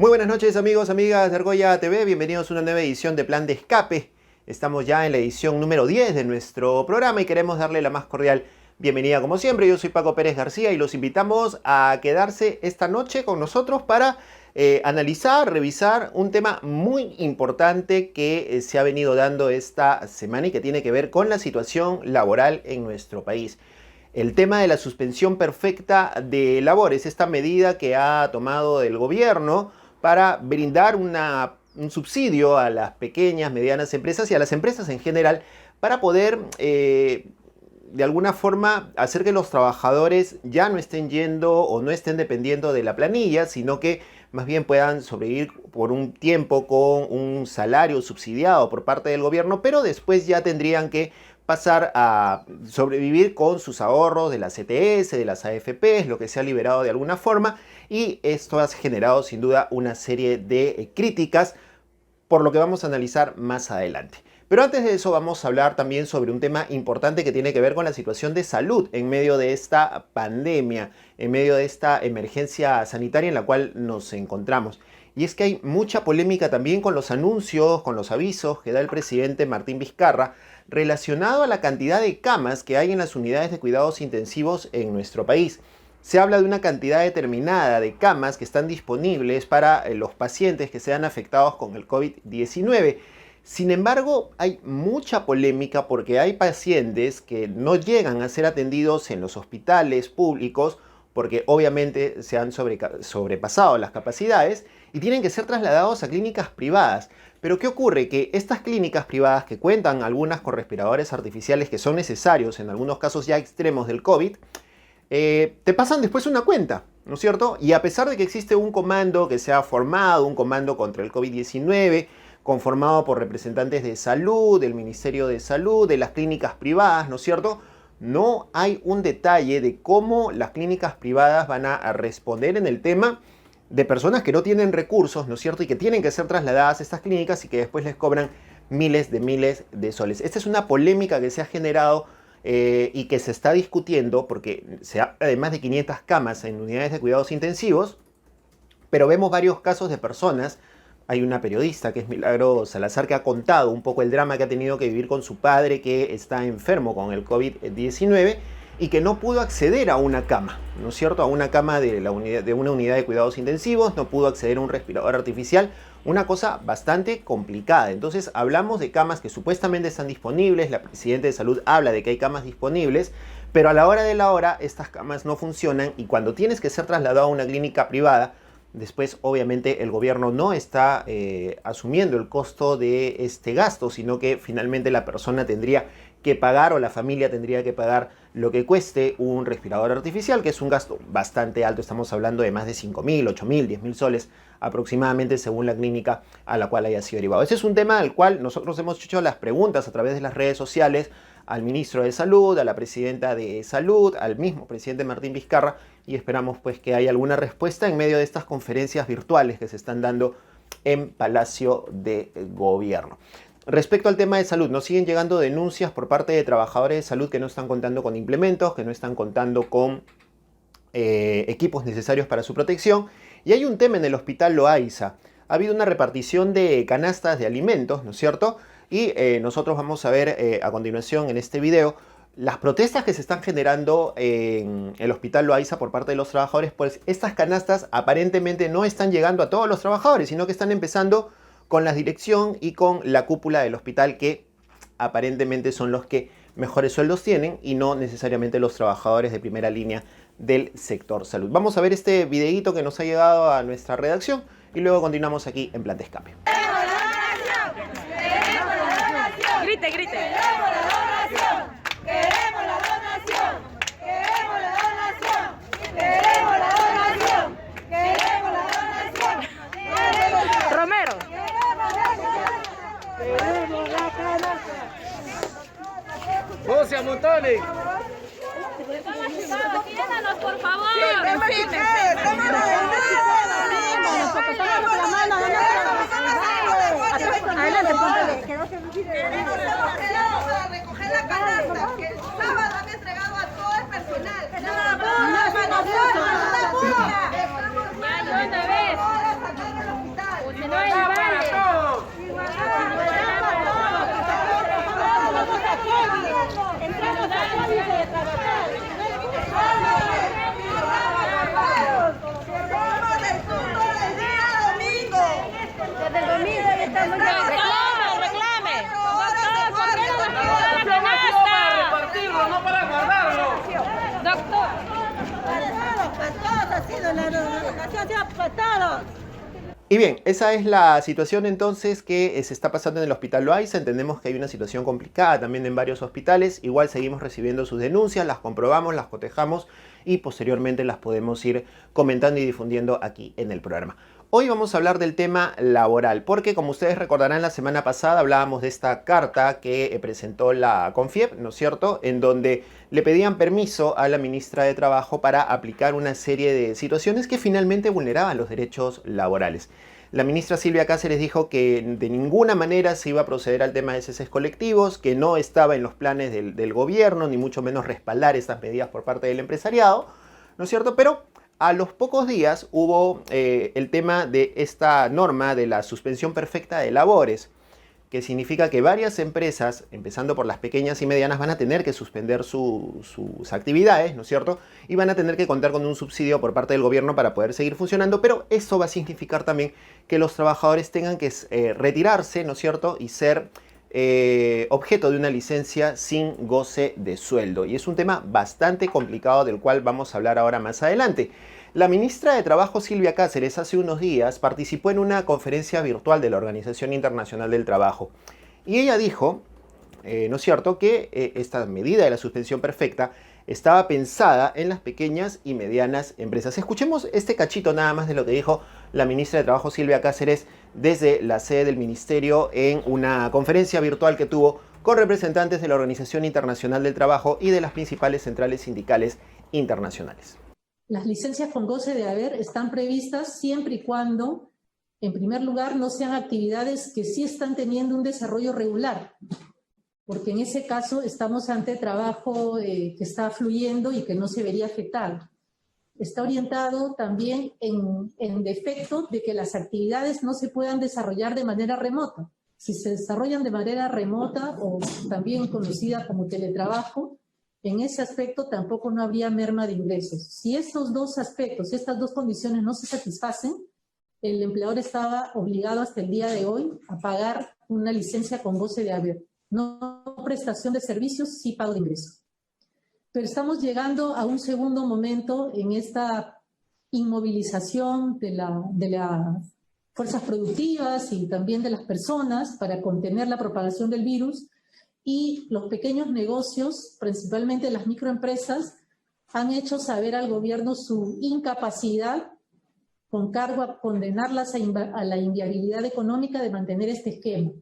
Muy buenas noches amigos, amigas de Argolla TV, bienvenidos a una nueva edición de Plan de Escape. Estamos ya en la edición número 10 de nuestro programa y queremos darle la más cordial bienvenida como siempre. Yo soy Paco Pérez García y los invitamos a quedarse esta noche con nosotros para analizar, revisar un tema muy importante que se ha venido dando esta semana y que tiene que ver con la situación laboral en nuestro país. El tema de la suspensión perfecta de labores, esta medida que ha tomado el gobierno para brindar un subsidio a las pequeñas, medianas empresas y a las empresas en general para poder, de alguna forma, hacer que los trabajadores ya no estén yendo o no estén dependiendo de la planilla, sino que más bien puedan sobrevivir por un tiempo con un salario subsidiado por parte del gobierno, pero después ya tendrían que pasar a sobrevivir con sus ahorros de las CTS, de las AFPs, lo que se ha liberado de alguna forma, y esto ha generado sin duda una serie de críticas, por lo que vamos a analizar más adelante. Pero antes de eso vamos a hablar también sobre un tema importante que tiene que ver con la situación de salud en medio de esta pandemia, en medio de esta emergencia sanitaria en la cual nos encontramos. Y es que hay mucha polémica también con los anuncios, con los avisos que da el presidente Martín Vizcarra relacionado a la cantidad de camas que hay en las unidades de cuidados intensivos en nuestro país. Se habla de una cantidad determinada de camas que están disponibles para los pacientes que sean afectados con el COVID-19. Sin embargo, hay mucha polémica porque hay pacientes que no llegan a ser atendidos en los hospitales públicos porque obviamente se han sobrepasado las capacidades y tienen que ser trasladados a clínicas privadas. Pero ¿qué ocurre? Que estas clínicas privadas que cuentan algunas con respiradores artificiales que son necesarios en algunos casos ya extremos del COVID, te pasan después una cuenta, ¿no es cierto? Y a pesar de que existe un comando que se ha formado, un comando contra el COVID-19, conformado por representantes de salud, del Ministerio de Salud, de las clínicas privadas, ¿no es cierto? No hay un detalle de cómo las clínicas privadas van a responder en el tema de personas que no tienen recursos, ¿no es cierto? Y que tienen que ser trasladadas a estas clínicas y que después les cobran miles de soles. Esta es una polémica que se ha generado y que se está discutiendo porque se habla de más de 500 camas en unidades de cuidados intensivos, pero vemos varios casos de personas. Hay una periodista que es Milagro Salazar que ha contado un poco el drama que ha tenido que vivir con su padre que está enfermo con el COVID-19 y que no pudo acceder a una cama, ¿no es cierto? A una cama de una unidad de cuidados intensivos, no pudo acceder a un respirador artificial, una cosa bastante complicada. Entonces hablamos de camas que supuestamente están disponibles, la Presidenta de Salud habla de que hay camas disponibles, pero a la hora de la hora estas camas no funcionan y cuando tienes que ser trasladado a una clínica privada, después obviamente el gobierno no está asumiendo el costo de este gasto, sino que finalmente la persona tendría que pagar o la familia tendría que pagar lo que cueste un respirador artificial, que es un gasto bastante alto. Estamos hablando de más de 5.000, 8.000, 10.000 soles aproximadamente según la clínica a la cual haya sido derivado. Ese es un tema al cual nosotros hemos hecho las preguntas a través de las redes sociales al ministro de Salud, a la Presidenta de Salud, al mismo presidente Martín Vizcarra y esperamos pues que haya alguna respuesta en medio de estas conferencias virtuales que se están dando en Palacio de Gobierno. Respecto al tema de salud, nos siguen llegando denuncias por parte de trabajadores de salud que no están contando con implementos, que no están contando con equipos necesarios para su protección. Y hay un tema en el Hospital Loaiza. Ha habido una repartición de canastas de alimentos, ¿no es cierto? Y nosotros vamos a ver a continuación en este video las protestas que se están generando en el Hospital Loaiza por parte de los trabajadores. Pues estas canastas aparentemente no están llegando a todos los trabajadores, sino que están empezando con la dirección y con la cúpula del hospital que aparentemente son los que mejores sueldos tienen y no necesariamente los trabajadores de primera línea del sector salud. Vamos a ver este videíto que nos ha llegado a nuestra redacción y luego continuamos aquí en Plan de Escape. Grite, grite. Queremos la donación. Queremos la donación. Queremos la donación. Queremos la donación. Queremos la donación. Romero. Queremos la canasta. ¡No se amontonen! Atiéndanos, por favor. Adelante, queremos recoger la canasta que el sábado han entregado a todo el personal. Ya, otra vez. negociación para todos. Y bien, esa es la situación entonces que se está pasando en el Hospital Loaiza. Entendemos que hay una situación complicada también en varios hospitales. Igual seguimos recibiendo sus denuncias, las comprobamos, las cotejamos y posteriormente las podemos ir comentando y difundiendo aquí en el programa. Hoy vamos a hablar del tema laboral, porque como ustedes recordarán, la semana pasada hablábamos de esta carta que presentó la CONFIEP, ¿no es cierto?, en donde le pedían permiso a la ministra de Trabajo para aplicar una serie de situaciones que finalmente vulneraban los derechos laborales. La ministra Silvia Cáceres dijo que de ninguna manera se iba a proceder al tema de ceses colectivos, que no estaba en los planes del gobierno, ni mucho menos respaldar estas medidas por parte del empresariado, ¿no es cierto?, pero a los pocos días hubo el tema de esta norma de la suspensión perfecta de labores, que significa que varias empresas, empezando por las pequeñas y medianas, van a tener que suspender sus actividades, ¿no es cierto? Y van a tener que contar con un subsidio por parte del gobierno para poder seguir funcionando, pero eso va a significar también que los trabajadores tengan que retirarse, ¿no es cierto? Y ser objeto de una licencia sin goce de sueldo. Y es un tema bastante complicado del cual vamos a hablar ahora más adelante. La ministra de Trabajo, Silvia Cáceres, hace unos días participó en una conferencia virtual de la Organización Internacional del Trabajo. Y ella dijo, ¿no es cierto?, que esta medida de la suspensión perfecta estaba pensada en las pequeñas y medianas empresas. Escuchemos este cachito nada más de lo que dijo la ministra de Trabajo, Silvia Cáceres, desde la sede del ministerio en una conferencia virtual que tuvo con representantes de la Organización Internacional del Trabajo y de las principales centrales sindicales internacionales. Las licencias con goce de haber están previstas siempre y cuando, en primer lugar, no sean actividades que sí están teniendo un desarrollo regular, porque en ese caso estamos ante trabajo que está fluyendo y que no se vería afectado. Está orientado también en defecto de que las actividades no se puedan desarrollar de manera remota. Si se desarrollan de manera remota o también conocida como teletrabajo, en ese aspecto tampoco no habría merma de ingresos. Si estos dos aspectos, estas dos condiciones no se satisfacen, el empleador estaba obligado hasta el día de hoy a pagar una licencia con goce de haber. No prestación de servicios, sí pago de ingresos. Pero estamos llegando a un segundo momento en esta inmovilización de las fuerzas productivas y también de las personas para contener la propagación del virus, y los pequeños negocios, principalmente las microempresas, han hecho saber al gobierno su incapacidad con cargo a condenarlas a la inviabilidad económica de mantener este esquema.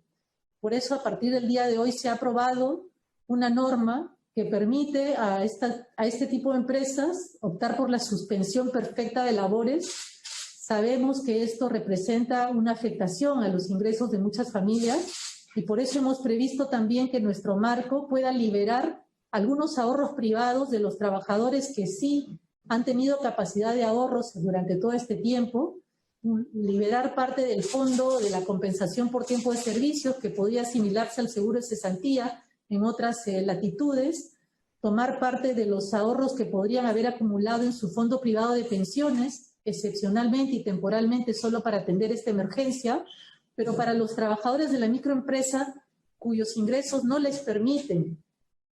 Por eso, a partir del día de hoy se ha aprobado una norma que permite a este tipo de empresas optar por la suspensión perfecta de labores. Sabemos que esto representa una afectación a los ingresos de muchas familias y por eso hemos previsto también que nuestro marco pueda liberar algunos ahorros privados de los trabajadores que sí han tenido capacidad de ahorros durante todo este tiempo, liberar parte del fondo de la compensación por tiempo de servicios que podría asimilarse al seguro de cesantía en otras latitudes, tomar parte de los ahorros que podrían haber acumulado en su fondo privado de pensiones, excepcionalmente y temporalmente solo para atender esta emergencia, pero para los trabajadores de la microempresa cuyos ingresos no les permiten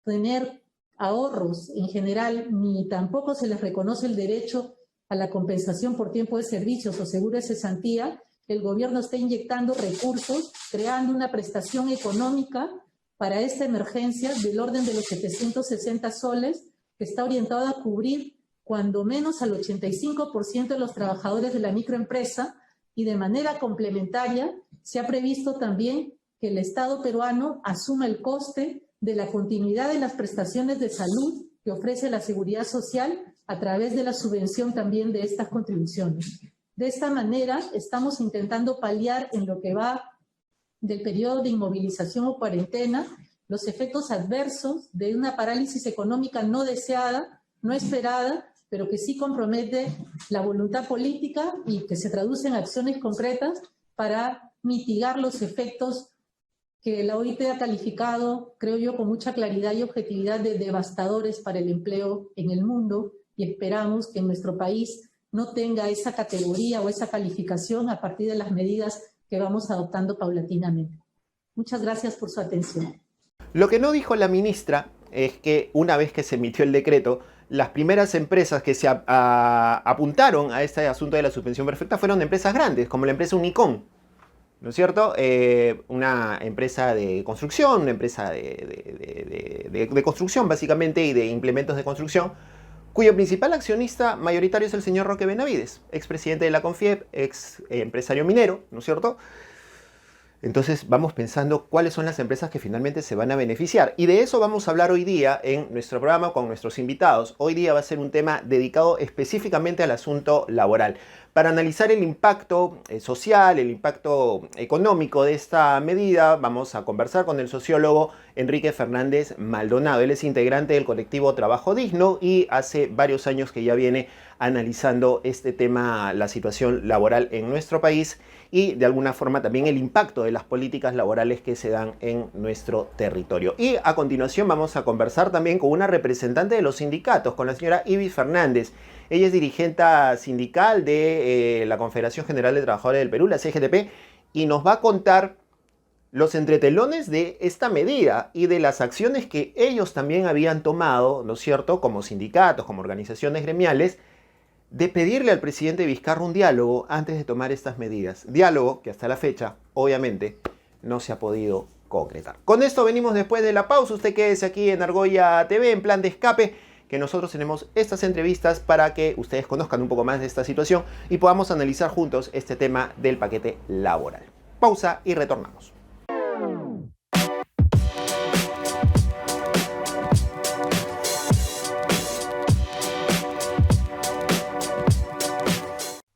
tener ahorros en general, ni tampoco se les reconoce el derecho a la compensación por tiempo de servicios o seguro de cesantía, el gobierno está inyectando recursos, creando una prestación económica para esta emergencia del orden de los 760 soles, que está orientado a cubrir cuando menos al 85% de los trabajadores de la microempresa, y de manera complementaria se ha previsto también que el Estado peruano asuma el coste de la continuidad de las prestaciones de salud que ofrece la Seguridad Social a través de la subvención también de estas contribuciones. De esta manera estamos intentando paliar en lo que va del periodo de inmovilización o cuarentena los efectos adversos de una parálisis económica no deseada, no esperada, pero que sí compromete la voluntad política y que se traduce en acciones concretas para mitigar los efectos que la OIT ha calificado, creo yo, con mucha claridad y objetividad de devastadores para el empleo en el mundo, y esperamos que en nuestro país no tenga esa categoría o esa calificación a partir de las medidas que vamos adoptando paulatinamente. Muchas gracias por su atención. Lo que no dijo la ministra es que una vez que se emitió el decreto, las primeras empresas que se apuntaron a este asunto de la suspensión perfecta fueron empresas grandes, como la empresa Unicom, ¿no es cierto? Una empresa de construcción, una empresa de construcción básicamente y de implementos de construcción, cuyo principal accionista mayoritario es el señor Roque Benavides, expresidente de la CONFIEP, ex empresario minero, ¿no es cierto? Entonces vamos pensando cuáles son las empresas que finalmente se van a beneficiar. Y de eso vamos a hablar hoy día en nuestro programa con nuestros invitados. Hoy día va a ser un tema dedicado específicamente al asunto laboral. Para analizar el impacto social, el impacto económico de esta medida, vamos a conversar con el sociólogo Enrique Fernández Maldonado. Él es integrante del colectivo Trabajo Digno y hace varios años que ya viene analizando este tema, la situación laboral en nuestro país y de alguna forma también el impacto de las políticas laborales que se dan en nuestro territorio. Y a continuación vamos a conversar también con una representante de los sindicatos, con la señora Ibis Fernández. Ella es dirigente sindical de la Confederación General de Trabajadores del Perú, la CGTP, y nos va a contar los entretelones de esta medida y de las acciones que ellos también habían tomado, ¿no es cierto?, como sindicatos, como organizaciones gremiales, de pedirle al presidente Vizcarra un diálogo antes de tomar estas medidas. Diálogo que hasta la fecha, obviamente, no se ha podido concretar. Con esto venimos después de la pausa. Usted quédese aquí en Argolla TV, en Plan de Escape, que nosotros tenemos estas entrevistas para que ustedes conozcan un poco más de esta situación y podamos analizar juntos este tema del paquete laboral. Pausa y retornamos.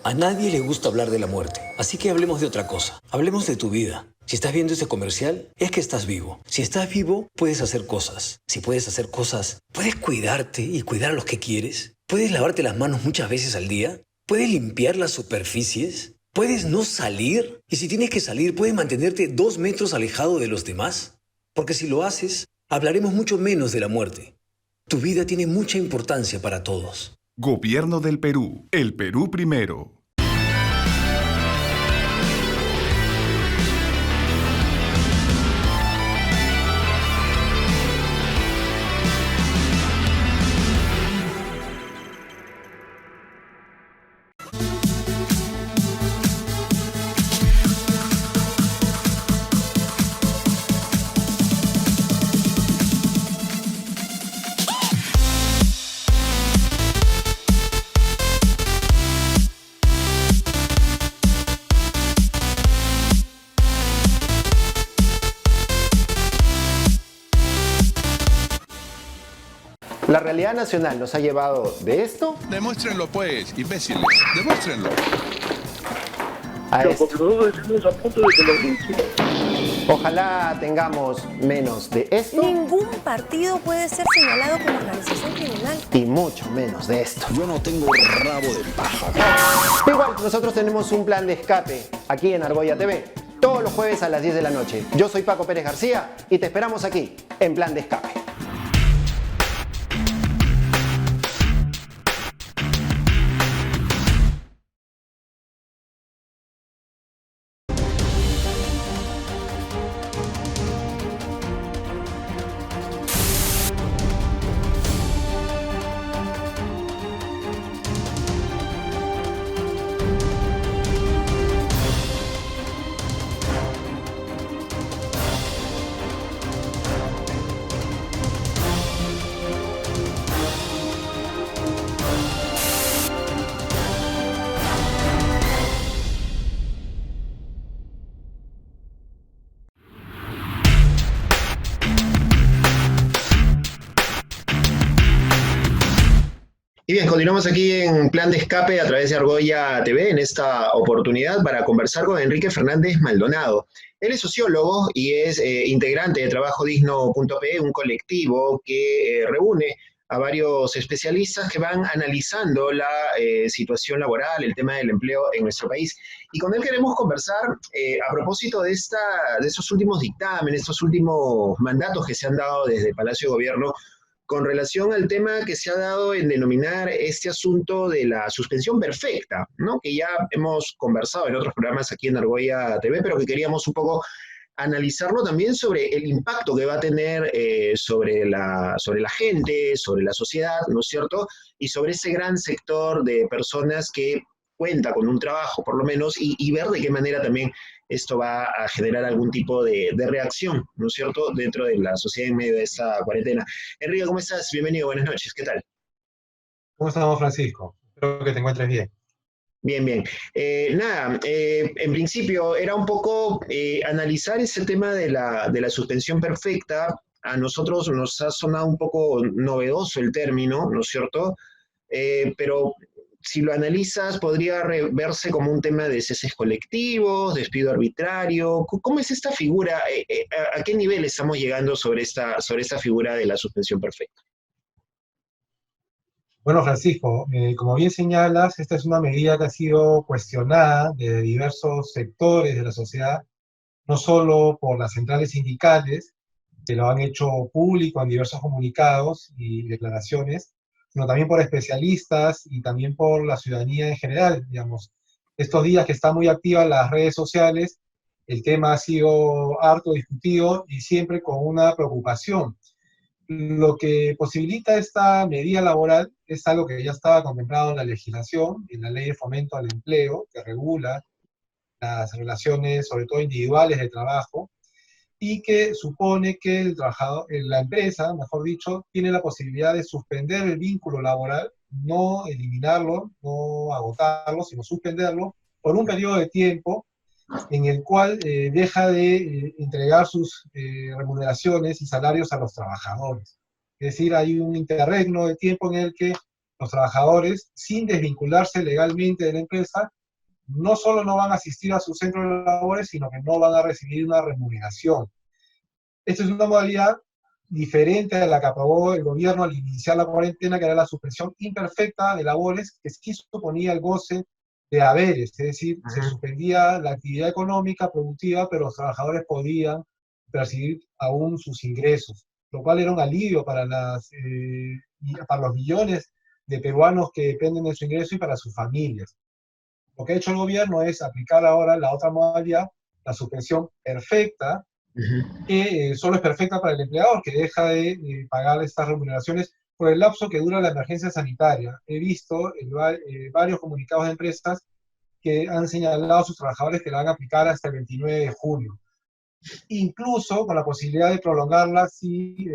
A nadie le gusta hablar de la muerte, así que hablemos de otra cosa. Hablemos de tu vida. Si estás viendo este comercial, es que estás vivo. Si estás vivo, puedes hacer cosas. Si puedes hacer cosas, puedes cuidarte y cuidar a los que quieres. Puedes lavarte las manos muchas veces al día. Puedes limpiar las superficies. Puedes no salir. Y si tienes que salir, puedes mantenerte 2 metros alejado de los demás. Porque si lo haces, hablaremos mucho menos de la muerte. Tu vida tiene mucha importancia para todos. Gobierno del Perú. El Perú primero. La realidad nacional nos ha llevado de esto Demuéstrenlo pues, imbéciles, demuéstrenlo. a Pero esto. porque nosotros estamos a punto de que lo linchen. Ojalá tengamos menos de esto Ningún partido puede ser señalado como organización criminal. y mucho menos de esto. Yo no tengo rabo de paja. Igual, nosotros tenemos un plan de escape aquí en Argolla TV, todos los jueves a las 10 de la noche. Yo soy Paco Pérez García y te esperamos aquí en Plan de Escape. Y bien, continuamos aquí en Plan de Escape a través de Argolla TV en esta oportunidad para conversar con Enrique Fernández Maldonado. Él es sociólogo y es integrante de TrabajoDigno.pe, un colectivo que reúne a varios especialistas que van analizando la situación laboral, el tema del empleo en nuestro país. Y con él queremos conversar a propósito de estos últimos dictámenes, estos últimos mandatos que se han dado desde Palacio de Gobierno con relación al tema que se ha dado en denominar este asunto de la suspensión perfecta, ¿no? Que ya hemos conversado en otros programas aquí en Argolla TV, pero que queríamos un poco analizarlo también sobre el impacto que va a tener sobre la gente, sobre la sociedad, ¿no es cierto? Y sobre ese gran sector de personas que cuenta con un trabajo, por lo menos, y ver de qué manera también esto va a generar algún tipo de reacción, ¿no es cierto?, dentro de la sociedad en medio de esta cuarentena. Enrique, ¿cómo estás? Bienvenido, buenas noches, ¿qué tal? ¿Cómo estamos, Francisco? Espero que te encuentres bien. Bien, bien. En principio era un poco analizar ese tema de la suspensión perfecta. A nosotros nos ha sonado un poco novedoso el término, ¿no es cierto? Pero si lo analizas, podría verse como un tema de ceses colectivos, despido arbitrario. ¿Cómo es esta figura? ¿A qué nivel estamos llegando sobre esta figura de la suspensión perfecta? Bueno, Francisco, como bien señalas, esta es una medida que ha sido cuestionada de diversos sectores de la sociedad, no solo por las centrales sindicales, que lo han hecho público en diversos comunicados y declaraciones, sino también por especialistas y también por la ciudadanía en general, digamos. Estos días que están muy activas las redes sociales, el tema ha sido harto discutido y siempre con una preocupación. Lo que posibilita esta medida laboral es algo que ya estaba contemplado en la legislación, en la Ley de Fomento al Empleo, que regula las relaciones, sobre todo individuales, de trabajo, y que supone que el trabajador, la empresa, mejor dicho, tiene la posibilidad de suspender el vínculo laboral, no eliminarlo, no agotarlo, sino suspenderlo por un periodo de tiempo en el cual deja de entregar sus remuneraciones y salarios a los trabajadores. Es decir, hay un interregno de tiempo en el que los trabajadores, sin desvincularse legalmente de la empresa, no solo no van a asistir a su centro de labores, sino que no van a recibir una remuneración. Esta es una modalidad diferente a la que aprobó el gobierno al iniciar la cuarentena, que era la suspensión imperfecta de labores, que sí suponía el goce de haberes, es decir, se suspendía la actividad económica, productiva, pero los trabajadores podían percibir aún sus ingresos, lo cual era un alivio para los millones de peruanos que dependen de su ingreso y para sus familias. Lo que ha hecho el gobierno es aplicar ahora la otra modalidad, la suspensión perfecta, que solo es perfecta para el empleador, que deja de pagar estas remuneraciones por el lapso que dura la emergencia sanitaria. He visto varios comunicados de empresas que han señalado a sus trabajadores que la van a aplicar hasta el 29 de junio. Incluso con la posibilidad de prolongarla si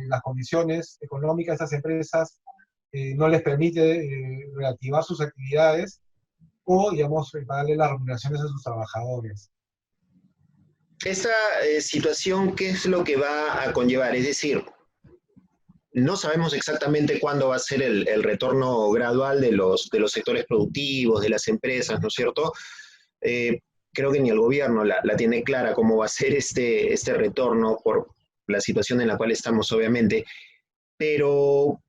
las condiciones económicas de estas empresas no les permite reactivar sus actividades o, digamos, pagarle las remuneraciones a sus trabajadores. Esta situación, ¿qué es lo que va a conllevar? Es decir, no sabemos exactamente cuándo va a ser el retorno gradual de los sectores productivos, de las empresas, ¿no es cierto? Creo que ni el gobierno la tiene clara cómo va a ser este retorno por la situación en la cual estamos, obviamente. Pero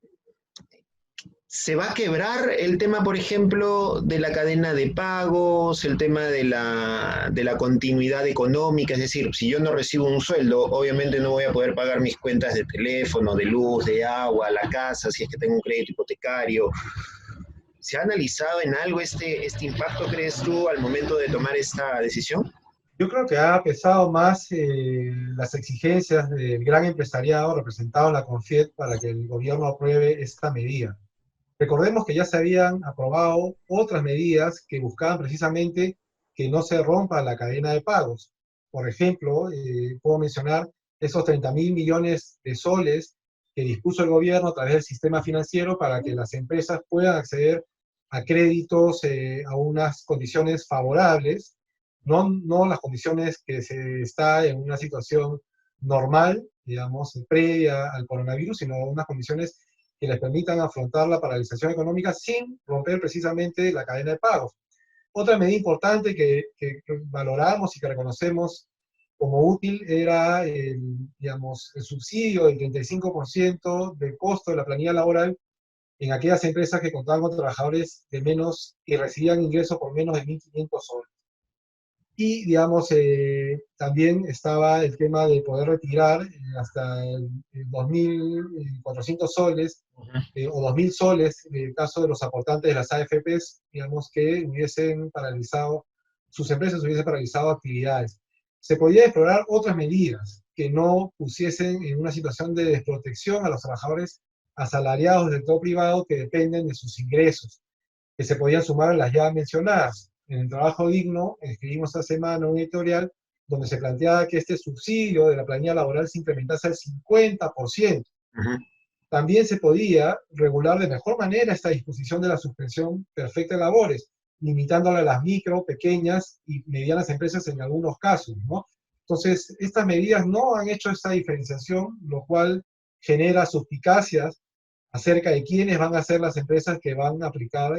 ¿se va a quebrar el tema, por ejemplo, de la cadena de pagos, el tema de la continuidad económica? Es decir, si yo no recibo un sueldo, obviamente no voy a poder pagar mis cuentas de teléfono, de luz, de agua, la casa, si es que tengo un crédito hipotecario. ¿Se ha analizado en algo este impacto, crees tú, al momento de tomar esta decisión? Yo creo que ha pesado más las exigencias del gran empresariado representado en la CONFIED para que el gobierno apruebe esta medida. Recordemos que ya se habían aprobado otras medidas que buscaban precisamente que no se rompa la cadena de pagos. Por ejemplo, puedo mencionar esos 30.000 millones de soles que dispuso el gobierno a través del sistema financiero para que las empresas puedan acceder a créditos a unas condiciones favorables, no las condiciones que se está en una situación normal, digamos, previa al coronavirus, sino unas condiciones que les permitan afrontar la paralización económica sin romper precisamente la cadena de pagos. Otra medida importante que valoramos y que reconocemos como útil era digamos, el subsidio del 35% del costo de la planilla laboral en aquellas empresas que contaban con trabajadores de menos y recibían ingresos por menos de 1.500 soles. Y, digamos, también estaba el tema de poder retirar hasta 2.400 soles o 2.000 soles en el caso de los aportantes de las AFPs, digamos, que hubiesen paralizado, sus empresas hubiesen paralizado actividades. se podía explorar otras medidas que no pusiesen en una situación de desprotección a los trabajadores asalariados del sector privado que dependen de sus ingresos, que se podían sumar a las ya mencionadas. En el Trabajo Digno escribimos esta semana un editorial donde se planteaba que este subsidio de la planilla laboral se incrementase al 50%. También se podía regular de mejor manera esta disposición de la suspensión perfecta de labores, limitándola a las micro, pequeñas y medianas empresas en algunos casos, ¿no? Entonces, estas medidas no han hecho esta diferenciación, lo cual genera suspicacias acerca de quiénes van a ser las empresas que van a aplicar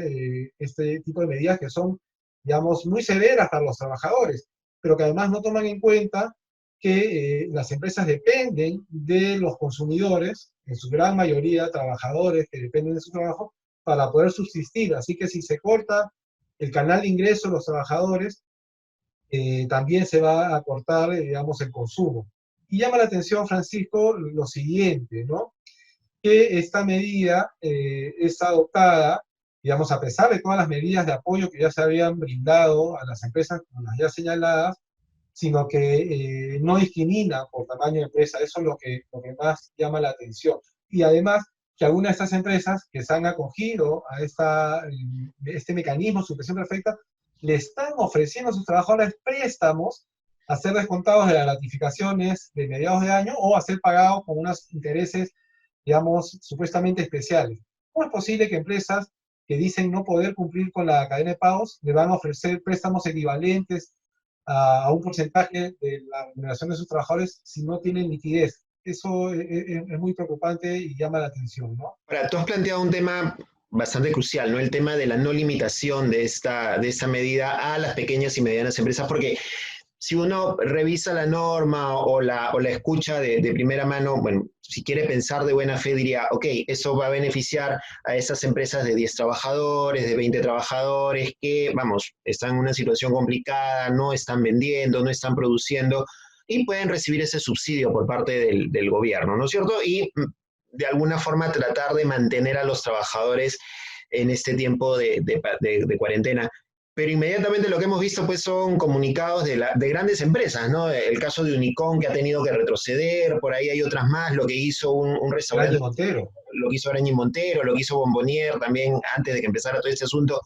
este tipo de medidas que son, digamos, muy severas para los trabajadores, pero que además no toman en cuenta que las empresas dependen de los consumidores, en su gran mayoría trabajadores que dependen de su trabajo, para poder subsistir. Así que si se corta el canal de ingreso de los trabajadores, también se va a cortar, digamos, el consumo. Y llama la atención, Francisco, lo siguiente, ¿no? Que esta medida es adoptada, digamos, a pesar de todas las medidas de apoyo que ya se habían brindado a las empresas, como las ya señaladas, sino que no discrimina por tamaño de empresa. Eso es lo que más llama la atención. Y además, que algunas de estas empresas que se han acogido a este mecanismo de suspensión perfecta, le están ofreciendo a sus trabajadores préstamos a ser descontados de las gratificaciones de mediados de año o a ser pagados con unos intereses, digamos, supuestamente especiales. ¿Cómo es posible que empresas que dicen no poder cumplir con la cadena de pagos le van a ofrecer préstamos equivalentes a un porcentaje de la remuneración de sus trabajadores si no tienen liquidez? Eso es muy preocupante y llama la atención, ¿no? Ahora, tú has planteado un tema bastante crucial, ¿no? El tema de la no limitación de esta medida a las pequeñas y medianas empresas, porque si uno revisa la norma o la escucha de primera mano, bueno, si quiere pensar de buena fe diría, ok, eso va a beneficiar a esas empresas de 10 trabajadores, de 20 trabajadores que, vamos, están en una situación complicada, no están vendiendo, no están produciendo y pueden recibir ese subsidio por parte del gobierno, ¿no es cierto? Y de alguna forma tratar de mantener a los trabajadores en este tiempo de cuarentena. Pero inmediatamente lo que hemos visto pues son comunicados de grandes empresas, ¿no? El caso de Unicom, que ha tenido que retroceder, por ahí hay otras más, lo que hizo un restaurante. Arañi Montero. Lo que hizo Arañi Montero, lo que hizo Bombonier también antes de que empezara todo este asunto.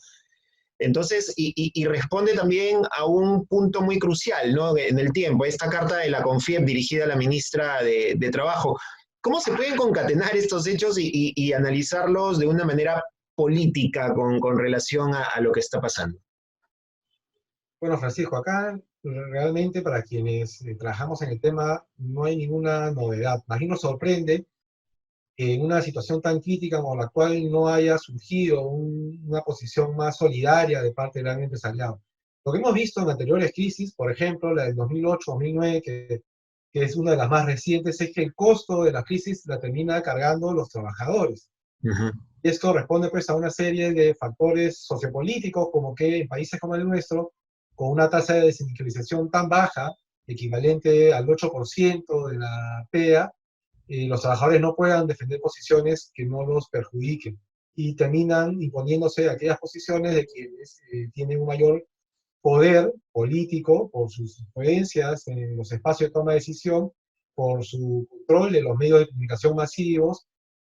Entonces, y responde también a un punto muy crucial, ¿no? En el tiempo, esta carta de la CONFIEP dirigida a la ministra de Trabajo. ¿Cómo se pueden concatenar estos hechos y analizarlos de una manera política con relación a lo que está pasando? Bueno, Francisco, acá realmente para quienes trabajamos en el tema no hay ninguna novedad. Más bien nos sorprende que en una situación tan crítica como la cual no haya surgido una posición más solidaria de parte del gran empresariado. Lo que hemos visto en anteriores crisis, por ejemplo, la del 2008-2009, que es una de las más recientes, es que el costo de la crisis la termina cargando los trabajadores. Esto responde pues a una serie de factores sociopolíticos, como que en países como el nuestro, con una tasa de sindicalización tan baja, equivalente al 8% de la PEA, los trabajadores no puedan defender posiciones que no los perjudiquen y terminan imponiéndose aquellas posiciones de quienes tienen un mayor poder político por sus influencias en los espacios de toma de decisión, por su control de los medios de comunicación masivos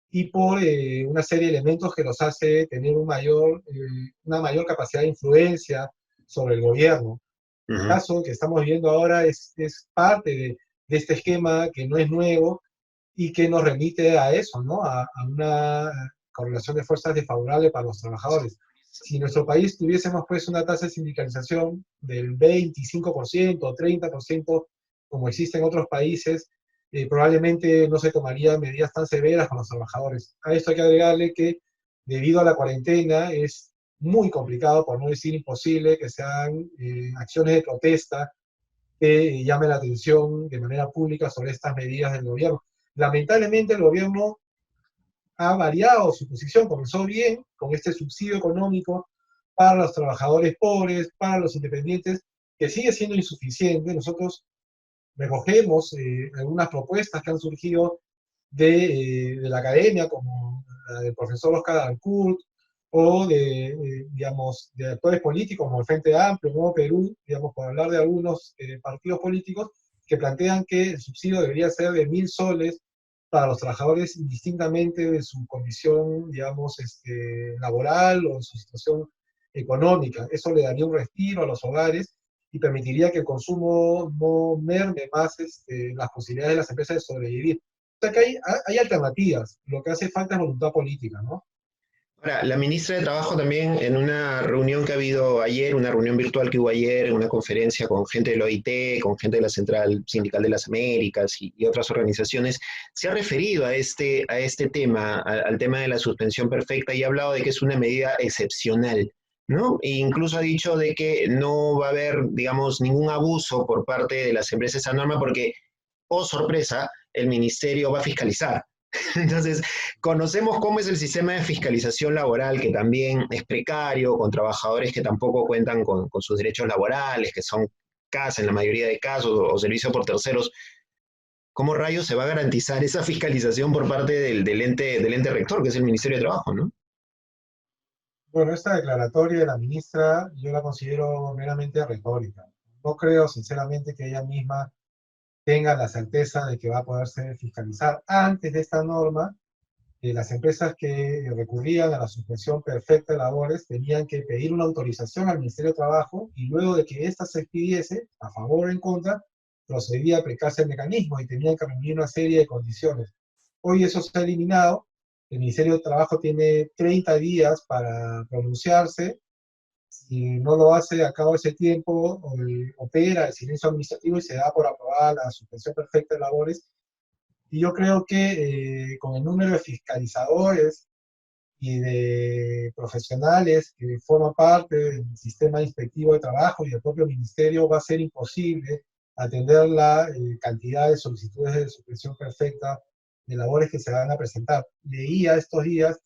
y por una serie de elementos que los hace tener una mayor capacidad de influencia sobre el gobierno. El caso que estamos viendo ahora es parte de este esquema que no es nuevo y que nos remite a eso, ¿no? A una correlación de fuerzas desfavorable para los trabajadores. Si en nuestro país tuviésemos pues una tasa de sindicalización del 25% o 30%, como existe en otros países, probablemente no se tomarían medidas tan severas con los trabajadores. A esto hay que agregarle que debido a la cuarentena es muy complicado, por no decir imposible, que se hagan acciones de protesta que llamen la atención de manera pública sobre estas medidas del gobierno. Lamentablemente el gobierno ha variado su posición, comenzó bien con este subsidio económico para los trabajadores pobres, para los independientes, que sigue siendo insuficiente. Nosotros recogemos algunas propuestas que han surgido de la academia, como la del profesor Oscar Dalcourt, o digamos, de actores políticos como el Frente Amplio, Nuevo Perú, digamos, por hablar de algunos partidos políticos que plantean que el subsidio debería ser de 1.000 soles para los trabajadores indistintamente de su condición, digamos, laboral o su situación económica. Eso le daría un respiro a los hogares y permitiría que el consumo no merme más las posibilidades de las empresas de sobrevivir. O sea que hay alternativas, lo que hace falta es voluntad política, ¿no? Ahora, la ministra de Trabajo también en una reunión que ha habido ayer, una reunión virtual que hubo ayer, una conferencia con gente del OIT, con gente de la Central Sindical de las Américas y otras organizaciones, se ha referido a este tema, al tema de la suspensión perfecta y ha hablado de que es una medida excepcional, ¿no? E incluso ha dicho de que no va a haber, digamos, ningún abuso por parte de las empresas de esa norma porque, oh sorpresa, el ministerio va a fiscalizar. Entonces, conocemos cómo es el sistema de fiscalización laboral, que también es precario, con trabajadores que tampoco cuentan con sus derechos laborales, que son CAS en la mayoría de casos, o servicio por terceros. ¿Cómo rayos se va a garantizar esa fiscalización por parte del ente rector, que es el Ministerio de Trabajo, ¿no? Bueno, esta declaratoria de la ministra yo la considero meramente retórica. No creo, sinceramente, que ella misma tenga la certeza de que va a poderse fiscalizar. Antes de esta norma, las empresas que recurrían a la suspensión perfecta de labores tenían que pedir una autorización al Ministerio de Trabajo y luego de que ésta se expidiese, a favor o en contra, procedía a aplicarse el mecanismo y tenían que reunir una serie de condiciones. Hoy eso se ha eliminado, el Ministerio de Trabajo tiene 30 días para pronunciarse. Si no lo hace a cabo de ese tiempo, opera el silencio administrativo y se da por aprobada la suspensión perfecta de labores. Y yo creo que con el número de fiscalizadores y de profesionales que forman parte del sistema inspectivo de trabajo y del propio ministerio, va a ser imposible atender la cantidad de solicitudes de suspensión perfecta de labores que se van a presentar. Leía estos días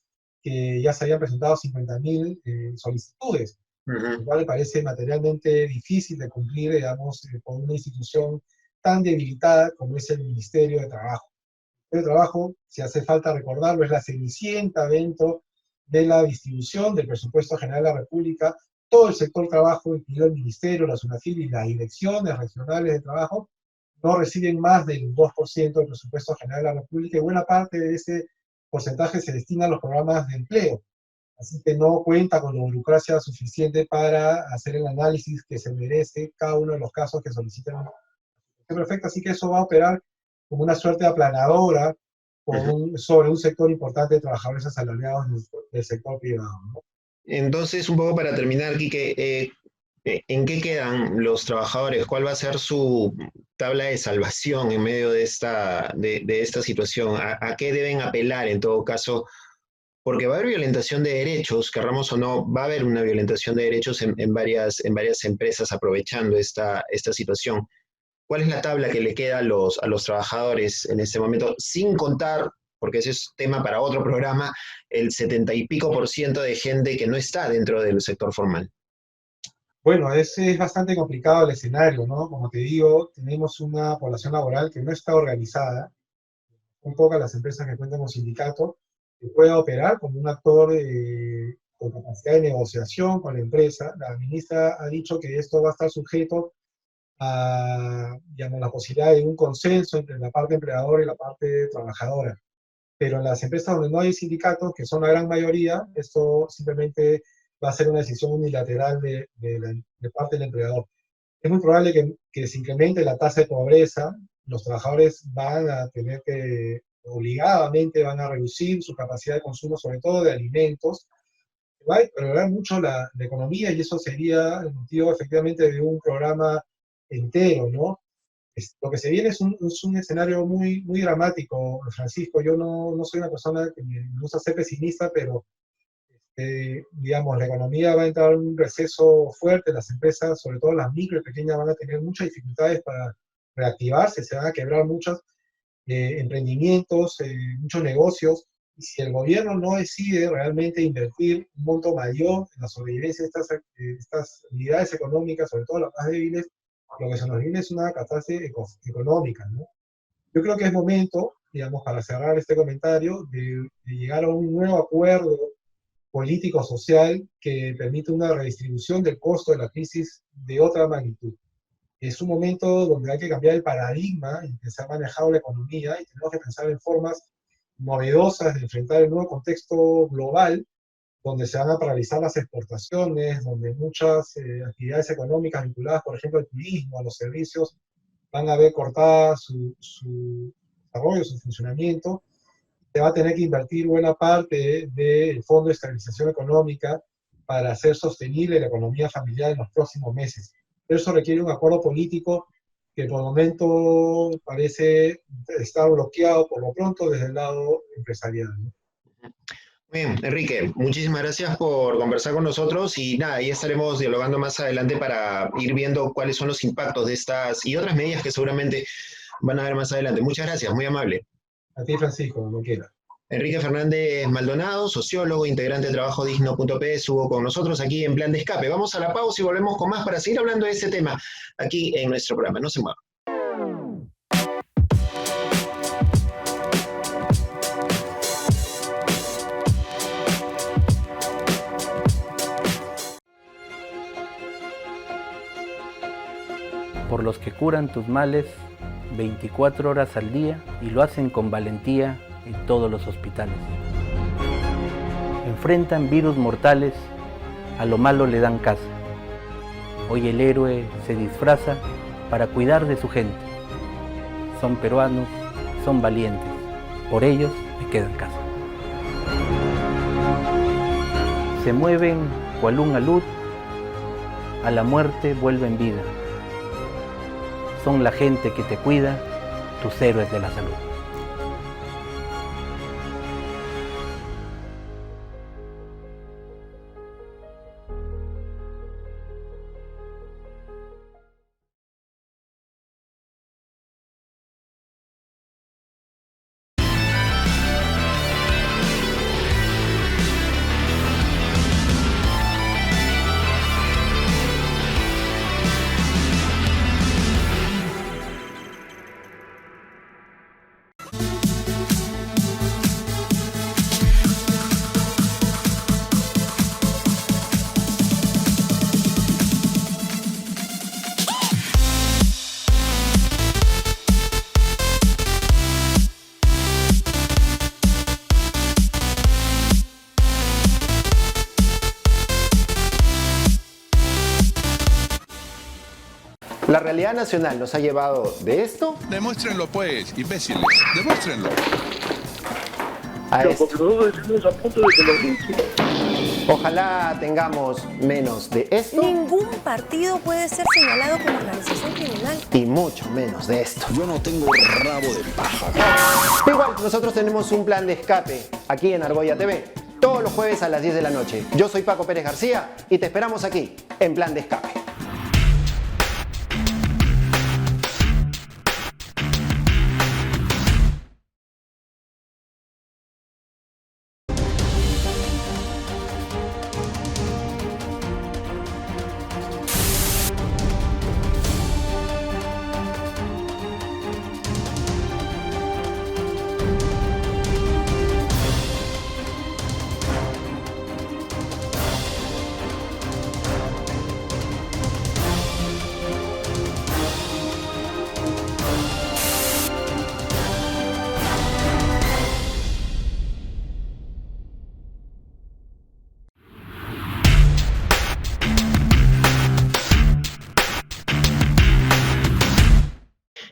que ya se habían presentado 50.000 solicitudes, lo cual me parece materialmente difícil de cumplir, digamos, por una institución tan debilitada como es el Ministerio de Trabajo. El Ministerio de Trabajo, si hace falta recordarlo, es la cenicienta dentro de la distribución del presupuesto general de la República. Todo el sector trabajo, incluido el Ministerio, la SUNAFIL y las direcciones regionales de trabajo, no reciben más del 2% del presupuesto general de la República, y buena parte de ese porcentaje se destina a los programas de empleo. Así que no cuenta con la burocracia suficiente para hacer el análisis que se merece cada uno de los casos que solicitan una suspensión perfecta. Así que eso va a operar como una suerte de aplanadora sobre un sector importante de trabajadores asalariados del sector privado, ¿no? Entonces, un poco para terminar, Quique, ¿en qué quedan los trabajadores? ¿Cuál va a ser su tabla de salvación en medio de esta situación? ¿A qué deben apelar en todo caso? Porque va a haber violentación de derechos, querramos o no, va a haber una violentación de derechos en varias empresas aprovechando esta situación. ¿Cuál es la tabla que le queda a los trabajadores en este momento? Sin contar, porque ese es tema para otro programa, el 70 y pico % de gente que no está dentro del sector formal. Bueno, es bastante complicado el escenario, ¿no? Como te digo, tenemos una población laboral que no está organizada, un poco las empresas que cuentan con sindicato, que pueda operar como un actor con capacidad de negociación con la empresa. La ministra ha dicho que esto va a estar sujeto a, digamos, la posibilidad de un consenso entre la parte empleadora y la parte trabajadora. Pero en las empresas donde no hay sindicatos, que son la gran mayoría, esto simplemente va a ser una decisión unilateral de parte del empleador. Es muy probable que se incremente la tasa de pobreza, los trabajadores van a tener que, obligadamente, van a reducir su capacidad de consumo, sobre todo de alimentos, va a deteriorar mucho la economía y eso sería el motivo efectivamente de un programa entero, ¿no? Lo que se viene es un escenario muy, muy dramático, Francisco. Yo no soy una persona que me gusta ser pesimista, pero digamos, la economía va a entrar en un receso fuerte, las empresas, sobre todo las micro y pequeñas, van a tener muchas dificultades para reactivarse, se van a quebrar muchos emprendimientos, muchos negocios, y si el gobierno no decide realmente invertir un monto mayor en la sobrevivencia de estas unidades económicas, sobre todo las más débiles, lo que se nos viene es una catástrofe económica, ¿no? Yo creo que es momento, digamos, para cerrar este comentario, de llegar a un nuevo acuerdo político-social que permite una redistribución del costo de la crisis de otra magnitud. Es un momento donde hay que cambiar el paradigma en que se ha manejado la economía y tenemos que pensar en formas novedosas de enfrentar el nuevo contexto global, donde se van a paralizar las exportaciones, donde muchas actividades económicas vinculadas, por ejemplo, al turismo, a los servicios, van a ver cortada su desarrollo, su funcionamiento. Se va a tener que invertir buena parte del Fondo de Estabilización Económica para hacer sostenible la economía familiar en los próximos meses. Eso requiere un acuerdo político que por el momento parece estar bloqueado por lo pronto desde el lado empresarial, ¿no? Bien, Enrique, muchísimas gracias por conversar con nosotros y nada, ahí estaremos dialogando más adelante para ir viendo cuáles son los impactos de estas y otras medidas que seguramente van a ver más adelante. Muchas gracias, muy amable. A ti, Francisco, cuando quiera. Enrique Fernández Maldonado, sociólogo, integrante de trabajodigno.p, estuvo con nosotros aquí en Plan de Escape. Vamos a la pausa y volvemos con más para seguir hablando de este tema aquí en nuestro programa. No se muevan. Por los que curan tus males 24 horas al día y lo hacen con valentía en todos los hospitales. Enfrentan virus mortales, a lo malo le dan caza. Hoy el héroe se disfraza para cuidar de su gente. Son peruanos, son valientes, por ellos me quedo en casa. Se mueven cual un alud, a la muerte vuelven vida. Son la gente que te cuida, tus héroes de la salud. La realidad nacional nos ha llevado de esto Demuéstrenlo pues, imbéciles. Demuéstrenlo. a Pero esto. porque nosotros estuvimos a punto de que lo linchen. Ojalá tengamos menos de esto Ningún partido puede ser señalado como organización criminal. y mucho menos de esto. Yo no tengo rabo de paja. Igual, nosotros tenemos un plan de escape aquí en Argolla TV, todos los jueves a las 10 de la noche. Yo soy Paco Pérez García y te esperamos aquí en Plan de Escape.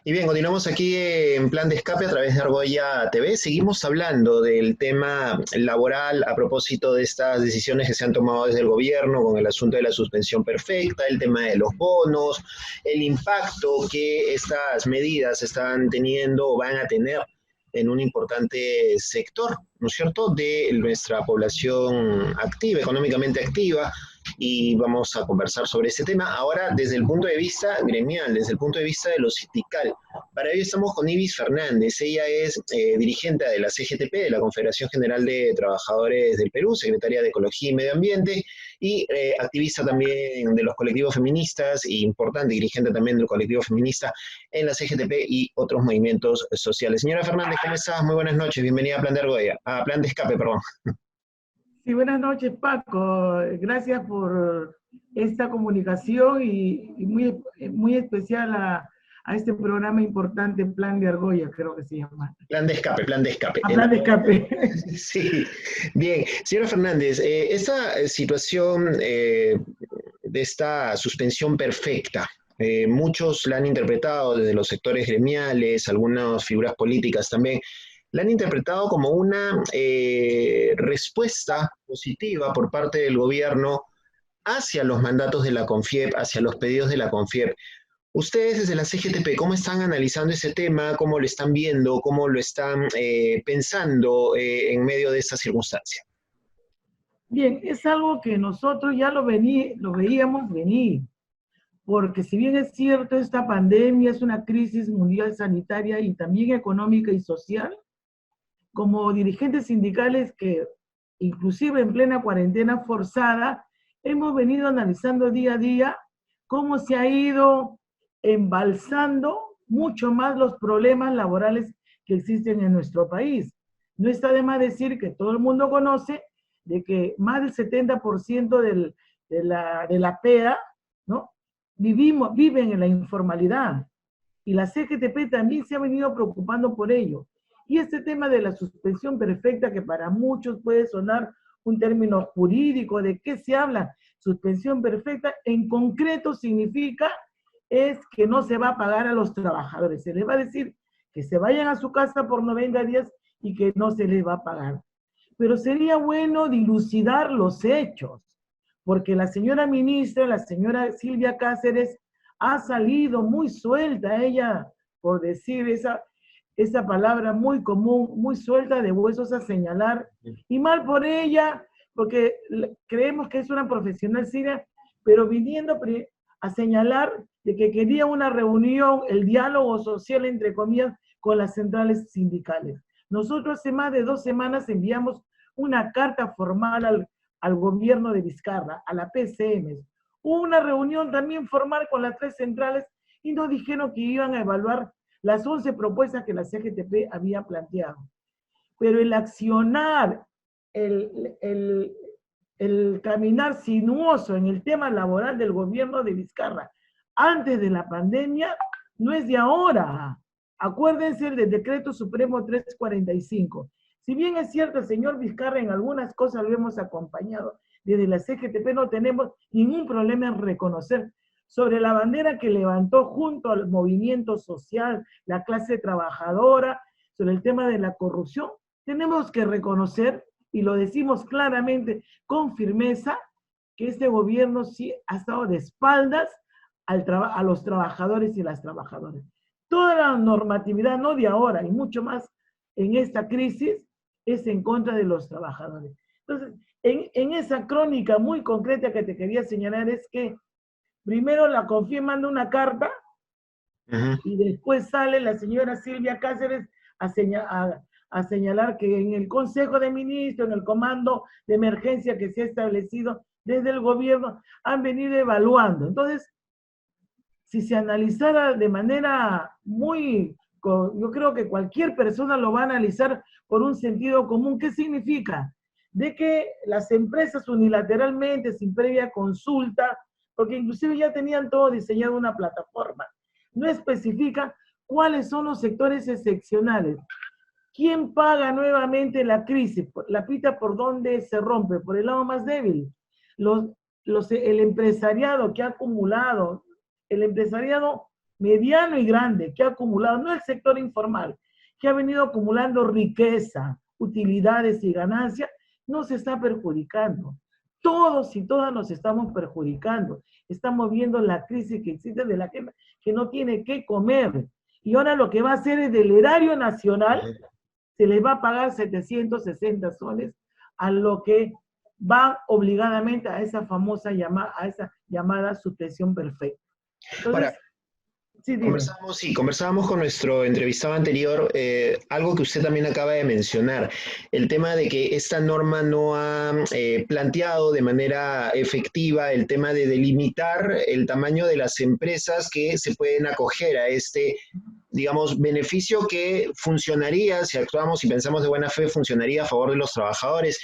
Y bien, continuamos aquí en Plan de Escape a través de Argolla TV. Seguimos hablando del tema laboral a propósito de estas decisiones que se han tomado desde el gobierno con el asunto de la suspensión perfecta, el tema de los bonos, el impacto que estas medidas están teniendo o van a tener en un importante sector, ¿no es cierto?, de nuestra población activa, económicamente activa, y vamos a conversar sobre este tema ahora desde el punto de vista gremial, desde el punto de vista de lo sindical. Para ello estamos con Ibis Fernández. Ella es dirigente de la CGTP, de la Confederación General de Trabajadores del Perú, secretaria de Ecología y Medio Ambiente, y activista también de los colectivos feministas, y importante dirigente también del colectivo feminista en la CGTP y otros movimientos sociales. Señora Fernández, ¿cómo estás? Muy buenas noches, bienvenida a Plan de Argolla, a Plan de Escape, perdón. Sí, buenas noches, Paco. Gracias por esta comunicación y muy especial a este programa importante, Plan de Argolla, creo que se llama. Plan de escape, plan de escape. Plan de escape. Sí, bien. Señora Fernández, esta situación de esta suspensión perfecta, muchos la han interpretado desde los sectores gremiales, algunas figuras políticas también, la han interpretado como una respuesta positiva por parte del gobierno hacia los mandatos de la CONFIEP, hacia los pedidos de la CONFIEP. Ustedes desde la CGTP, ¿cómo están analizando ese tema? ¿Cómo lo están viendo? ¿Cómo lo están pensando en medio de esta circunstancia? Bien, es algo que nosotros ya lo veíamos venir, porque si bien es cierto, esta pandemia es una crisis mundial sanitaria y también económica y social, como dirigentes sindicales que inclusive en plena cuarentena forzada, hemos venido analizando día a día cómo se ha ido embalsando mucho más los problemas laborales que existen en nuestro país. No está de más decir que todo el mundo conoce de que más del 70% de la PEA, ¿no?, viven en la informalidad. Y la CGTP también se ha venido preocupando por ello. Y este tema de la suspensión perfecta, que para muchos puede sonar un término jurídico, ¿de qué se habla? Suspensión perfecta, en concreto significa es que no se va a pagar a los trabajadores. Se les va a decir que se vayan a su casa por 90 días y que no se les va a pagar. Pero sería bueno dilucidar los hechos, porque la señora ministra, la señora Silvia Cáceres, ha salido muy suelta, ella, por decir esa palabra muy común, muy suelta de huesos a señalar, y mal por ella, porque creemos que es una profesional seria, pero viniendo a señalar de que quería una reunión, el diálogo social, entre comillas, con las centrales sindicales. Nosotros hace más de 2 semanas enviamos una carta formal al gobierno de Vizcarra, a la PCM. Hubo una reunión también formal con las 3 centrales y nos dijeron que iban a evaluar las 11 propuestas que la CGTP había planteado. Pero el accionar, el caminar sinuoso en el tema laboral del gobierno de Vizcarra antes de la pandemia no es de ahora. Acuérdense del Decreto Supremo 345. Si bien es cierto, el señor Vizcarra en algunas cosas lo hemos acompañado, desde la CGTP no tenemos ningún problema en reconocer sobre la bandera que levantó junto al movimiento social, la clase trabajadora, sobre el tema de la corrupción, tenemos que reconocer, y lo decimos claramente con firmeza, que este gobierno sí ha estado de espaldas a los trabajadores y las trabajadoras. Toda la normatividad, no de ahora, y mucho más en esta crisis, es en contra de los trabajadores. Entonces, en esa crónica muy concreta que te quería señalar es que primero la CONFIEP manda una carta y después sale la señora Silvia Cáceres a señalar que en el Consejo de Ministros, en el comando de emergencia que se ha establecido desde el gobierno, han venido evaluando. Entonces, si se analizara de manera yo creo que cualquier persona lo va a analizar por un sentido común. ¿Qué significa? De que las empresas unilateralmente, sin previa consulta, porque inclusive ya tenían todo diseñado una plataforma, no especifica cuáles son los sectores excepcionales. ¿Quién paga nuevamente la crisis? La pita por dónde se rompe, por el lado más débil. El empresariado que ha acumulado, el empresariado mediano y grande que ha acumulado, no el sector informal, que ha venido acumulando riqueza, utilidades y ganancias, no se está perjudicando. Todos y todas nos estamos perjudicando. Estamos viendo la crisis que existe de la gente que no tiene qué comer. Y ahora lo que va a hacer es del erario nacional, se les va a pagar 760 soles a lo que va obligadamente a esa famosa llamada suspensión perfecta. Entonces, conversábamos con nuestro entrevistado anterior, algo que usted también acaba de mencionar, el tema de que esta norma no ha planteado de manera efectiva el tema de delimitar el tamaño de las empresas que se pueden acoger a este, digamos, beneficio que funcionaría, si actuamos y pensamos de buena fe, funcionaría a favor de los trabajadores.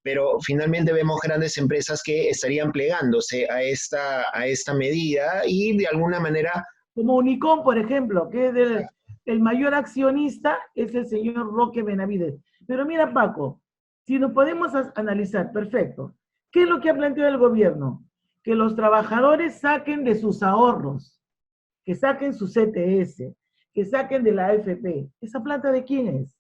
pero finalmente vemos grandes empresas que estarían plegándose a esta medida y de alguna manera... Como Unicom, por ejemplo, que es el mayor accionista es el señor Roque Benavides. Pero mira, Paco, si nos podemos analizar, perfecto. ¿Qué es lo que ha planteado el gobierno? Que los trabajadores saquen de sus ahorros, que saquen su CTS, que saquen de la AFP. ¿Esa plata de quién es?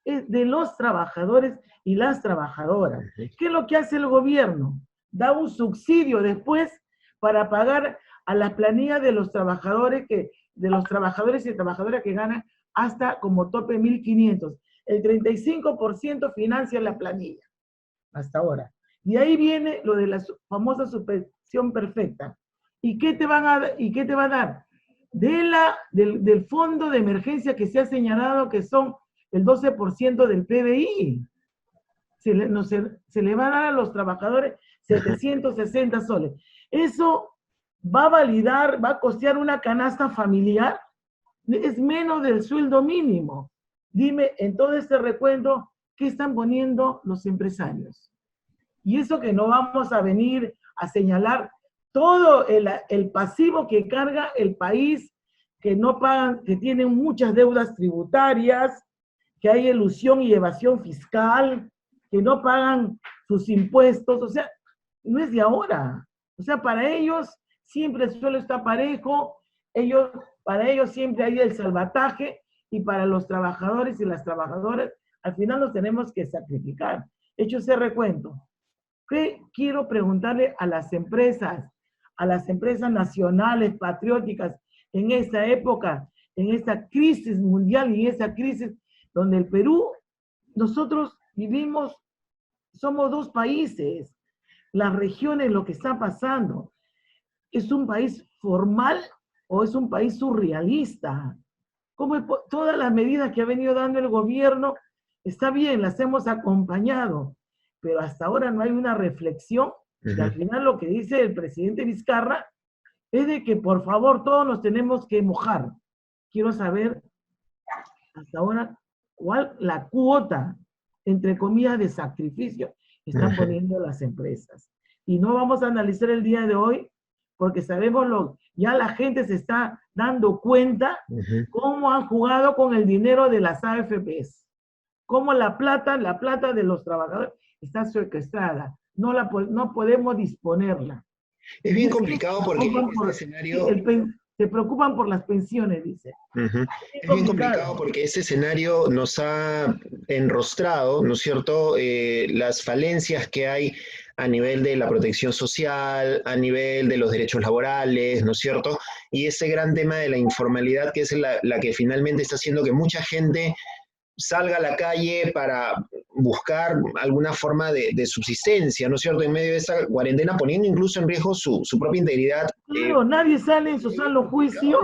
Es de los trabajadores y las trabajadoras. ¿Qué es lo que hace el gobierno? Da un subsidio después para pagar a las planillas de los trabajadores y trabajadoras que ganan hasta como tope 1.500. El 35% financia la planilla, hasta ahora. Y ahí viene lo de la famosa suspensión perfecta. ¿Y qué te va a dar? Del fondo de emergencia que se ha señalado que son el 12% del PBI. Se le va a dar a los trabajadores 760 soles. Eso va a validar, va a costear una canasta familiar, es menos del sueldo mínimo. Dime, en todo este recuento, ¿qué están poniendo los empresarios? Y eso que no vamos a venir a señalar todo el pasivo que carga el país, que no pagan, que tienen muchas deudas tributarias, que hay elusión y evasión fiscal, que no pagan sus impuestos, o sea, no es de ahora. O sea, para ellos siempre el suelo está parejo, para ellos siempre hay el salvataje, y para los trabajadores y las trabajadoras, al final nos tenemos que sacrificar. Hecho ese recuento, ¿qué quiero preguntarle a las empresas nacionales, patrióticas, en esta época, en esta crisis mundial y esa crisis donde el Perú, nosotros vivimos, somos dos países, las regiones, lo que está pasando, ¿es un país formal o es un país surrealista? Como todas las medidas que ha venido dando el gobierno, está bien, las hemos acompañado, pero hasta ahora no hay una reflexión, y al final lo que dice el presidente Vizcarra es de que por favor todos nos tenemos que mojar. Quiero saber hasta ahora cuál la cuota, entre comillas, de sacrificio que están poniendo las empresas. Y no vamos a analizar el día de hoy, porque sabemos ya la gente se está dando cuenta cómo han jugado con el dinero de las AFPs, cómo la plata de los trabajadores está secuestrada, no podemos disponerla. Es bien complicado porque este escenario... Se preocupan por las pensiones, dice. Es bien complicado porque ese escenario nos ha enrostrado, ¿no es cierto?, las falencias que hay a nivel de la protección social, a nivel de los derechos laborales, ¿no es cierto? Y ese gran tema de la informalidad que es la que finalmente está haciendo que mucha gente salga a la calle para buscar alguna forma de subsistencia, ¿no es cierto?, en medio de esta cuarentena, poniendo incluso en riesgo su propia integridad. Claro, nadie sale en su sano juicio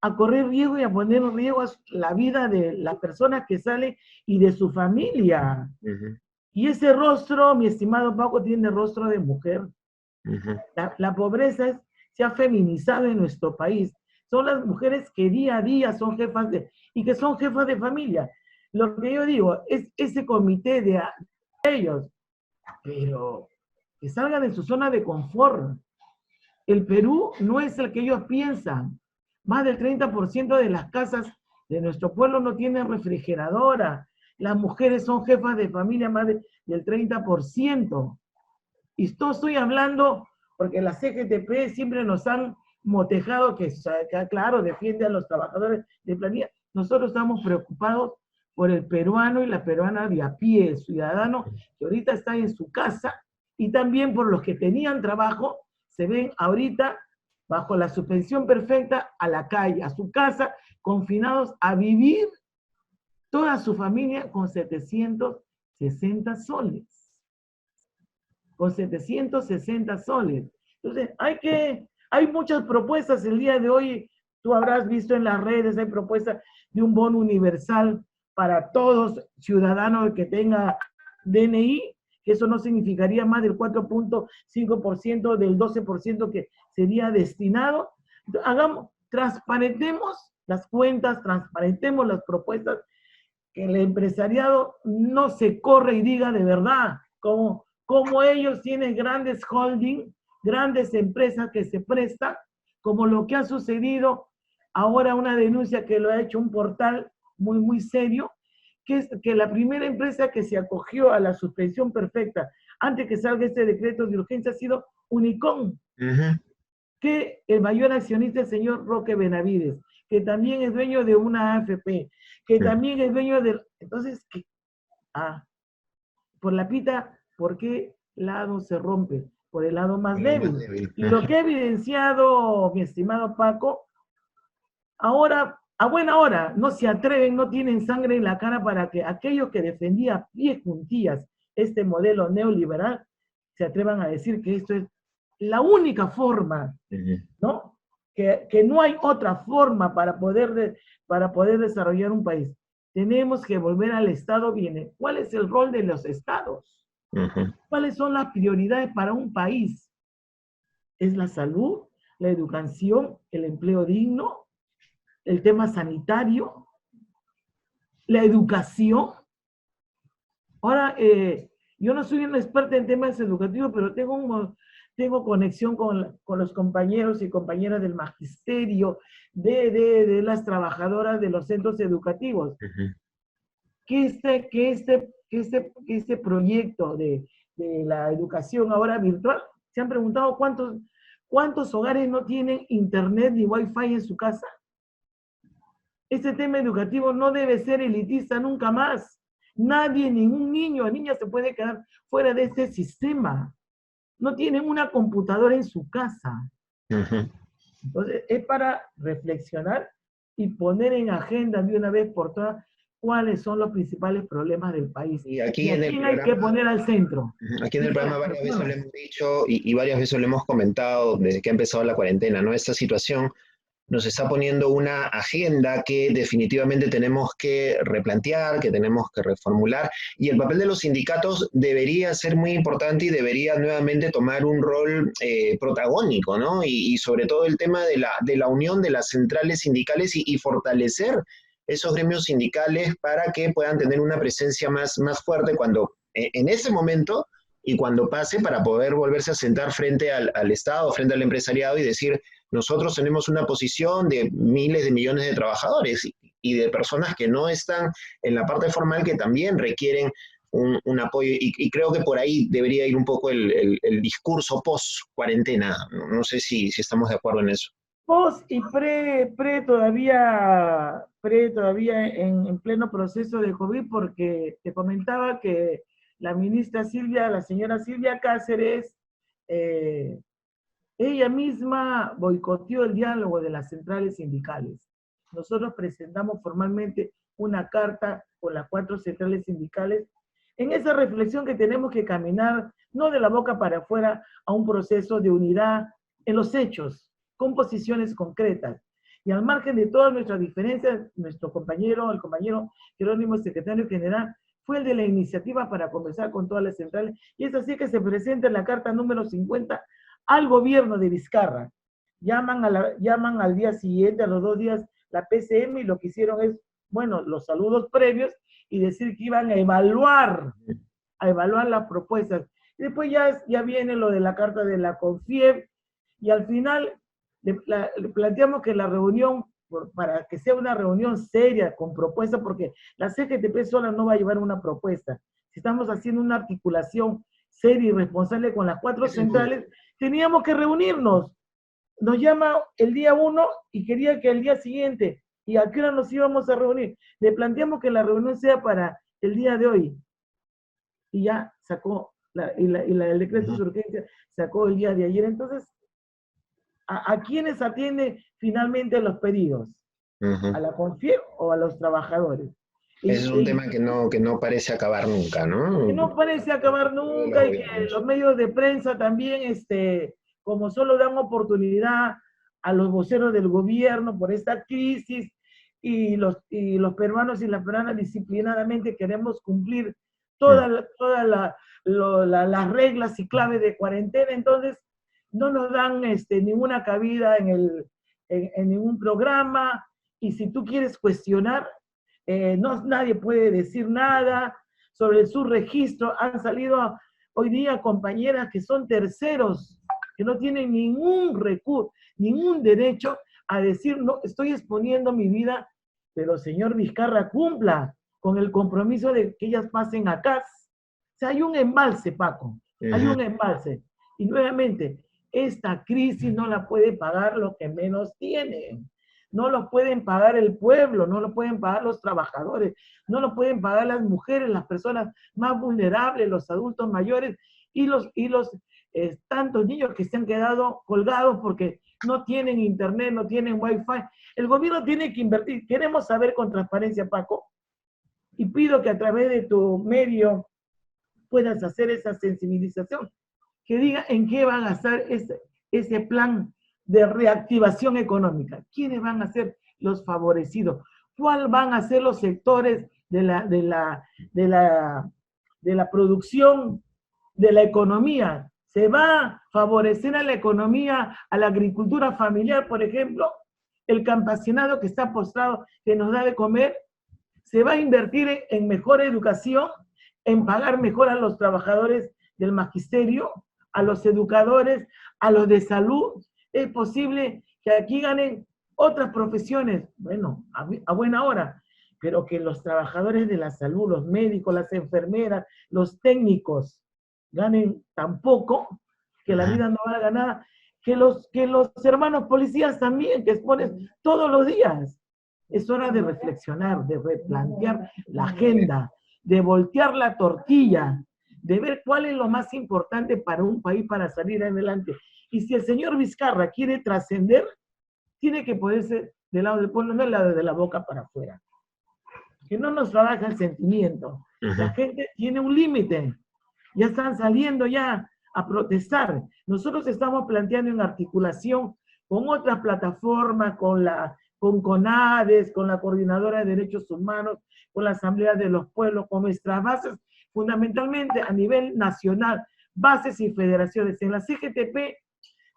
a correr riesgo y a poner en riesgo la vida de la persona que sale y de su familia. Y ese rostro, mi estimado Paco, tiene rostro de mujer. La pobreza se ha feminizado en nuestro país. Son las mujeres que día a día son jefas y que son jefas de familia. Lo que yo digo es ese comité de ellos, pero que salgan de su zona de confort. El Perú no es el que ellos piensan. Más del 30% de las casas de nuestro pueblo no tienen refrigeradora. Las mujeres son jefas de familia, más del 30%. Y esto estoy hablando porque la CGTP siempre nos han motejado que claro, defiende a los trabajadores de planilla. Nosotros estamos preocupados por el peruano y la peruana de a pie, el ciudadano que ahorita está en su casa, y también por los que tenían trabajo, se ven ahorita bajo la suspensión perfecta a la calle, a su casa, confinados a vivir toda su familia con 760 soles. Con 760 soles. Entonces, hay muchas propuestas el día de hoy. Tú habrás visto en las redes, hay propuestas de un bono universal para todos ciudadanos que tenga DNI, que eso no significaría más del 4.5% del 12% que sería destinado. Transparentemos las cuentas, transparentemos las propuestas, que el empresariado no se corre y diga de verdad, como ellos tienen grandes holding, grandes empresas que se prestan, como lo que ha sucedido ahora, una denuncia que lo ha hecho un portal muy, muy serio, que es que la primera empresa que se acogió a la suspensión perfecta antes que salga este decreto de urgencia ha sido Unicom, que el mayor accionista es el señor Roque Benavides, que también es dueño de una AFP, que también es dueño de... Entonces, por la pita, ¿por qué lado se rompe? Por el lado más débil. Y lo que ha evidenciado, mi estimado Paco, ahora, a buena hora, no se atreven, no tienen sangre en la cara para que aquellos que defendían a pie juntillas este modelo neoliberal se atrevan a decir que esto es la única forma, ¿no? Que no hay otra forma para poder desarrollar un país. Tenemos que volver al Estado. ¿Cuál es el rol de los Estados? ¿Cuáles son las prioridades para un país? ¿Es la salud, la educación, el empleo digno, el tema sanitario, la educación? Ahora, yo no soy una experta en temas educativos, pero tengo conexión con los compañeros y compañeras del magisterio, de las trabajadoras de los centros educativos. Que este proyecto de la educación ahora virtual, ¿se han preguntado cuántos hogares no tienen internet ni wifi en su casa? Este tema educativo no debe ser elitista nunca más. Nadie, ningún niño o niña se puede quedar fuera de este sistema. No tienen una computadora en su casa. Entonces, es para reflexionar y poner en agenda de una vez por todas cuáles son los principales problemas del país. Y aquí en el hay que poner al centro. Aquí en el programa varias veces lo hemos dicho y varias veces lo hemos comentado desde que ha empezado la cuarentena, ¿no? Esta situación nos está poniendo una agenda que definitivamente tenemos que replantear, que tenemos que reformular, y el papel de los sindicatos debería ser muy importante y debería nuevamente tomar un rol protagónico, ¿no? Y sobre todo el tema de la unión de las centrales sindicales y fortalecer esos gremios sindicales para que puedan tener una presencia más fuerte en ese momento y cuando pase, para poder volverse a sentar frente al Estado, frente al empresariado y decir: nosotros tenemos una posición de miles de millones de trabajadores y de personas que no están en la parte formal, que también requieren un apoyo, y creo que por ahí debería ir un poco el discurso post-cuarentena. No sé si estamos de acuerdo en eso. Post y pre todavía en pleno proceso de COVID, porque te comentaba que la señora Silvia Cáceres, ella misma boicoteó el diálogo de las centrales sindicales. Nosotros presentamos formalmente una carta con las 4 centrales sindicales en esa reflexión que tenemos que caminar, no de la boca para afuera, a un proceso de unidad en los hechos, con posiciones concretas. Y al margen de todas nuestras diferencias, el compañero Jerónimo, secretario general, fue el de la iniciativa para conversar con todas las centrales, y es así que se presenta en la carta número 50 al gobierno de Vizcarra. Llaman al día siguiente, a los 2 días, la PCM, y lo que hicieron es, los saludos previos y decir que iban a evaluar las propuestas. Y después ya viene lo de la carta de la CONFIEP, y al final le planteamos que la reunión, para que sea una reunión seria, con propuesta, porque la CGTP sola no va a llevar una propuesta. Si estamos haciendo una articulación seria y responsable con las 4 centrales, teníamos que reunirnos. Nos llama el día 1 y quería que el día siguiente, ¿y a qué hora nos íbamos a reunir? Le planteamos que la reunión sea para el día de hoy. Y ya sacó, el decreto de urgencia sacó el día de ayer. Entonces, ¿a quiénes atiende finalmente los pedidos? ¿A la CONFIEP o a los trabajadores? Es un tema que no parece acabar nunca, ¿no? Que no parece acabar nunca, y que los medios de prensa también, como solo dan oportunidad a los voceros del gobierno por esta crisis, y los peruanos y las peruanas disciplinadamente queremos cumplir todas las reglas y claves de cuarentena, entonces no nos dan ninguna cabida en ningún programa, y si tú quieres cuestionar, nadie puede decir nada sobre el subregistro. Han salido hoy día compañeras que son terceros, que no tienen ningún recurso, ningún derecho a decir, no, estoy exponiendo mi vida, pero señor Vizcarra, cumpla con el compromiso de que ellas pasen a CAS. O sea, hay un embalse, Paco, hay un embalse. Y nuevamente, esta crisis no la puede pagar los que menos tienen. No lo pueden pagar el pueblo, no lo pueden pagar los trabajadores, no lo pueden pagar las mujeres, las personas más vulnerables, los adultos mayores y los tantos niños que se han quedado colgados porque no tienen internet, no tienen wifi. El gobierno tiene que invertir. Queremos saber con transparencia, Paco, y pido que a través de tu medio puedas hacer esa sensibilización, que diga en qué va a gastar ese plan de reactivación económica. ¿Quiénes van a ser los favorecidos? ¿Cuáles van a ser los sectores de la producción, de la economía? ¿Se va a favorecer a la economía, a la agricultura familiar, por ejemplo? El campesinado que está postrado, que nos da de comer. ¿Se va a invertir en mejor educación, en pagar mejor a los trabajadores del magisterio, a los educadores, a los de salud? Es posible que aquí ganen otras profesiones, bueno, a buena hora, pero que los trabajadores de la salud, los médicos, las enfermeras, los técnicos, ganen tan poco, que la vida no valga nada, que los hermanos policías también, que exponen todos los días. Es hora de reflexionar, de replantear la agenda, de voltear la tortilla, de ver cuál es lo más importante para un país para salir adelante. Y si el señor Vizcarra quiere trascender, tiene que ponerse del lado del pueblo, no del lado de la boca para afuera. Que no nos trabaja el sentimiento. La gente tiene un límite. Ya están saliendo ya a protestar. Nosotros estamos planteando en articulación con otras plataformas, con CONADES, con la Coordinadora de Derechos Humanos, con la Asamblea de los Pueblos, con nuestras bases, fundamentalmente a nivel nacional, bases y federaciones. En la CGTP,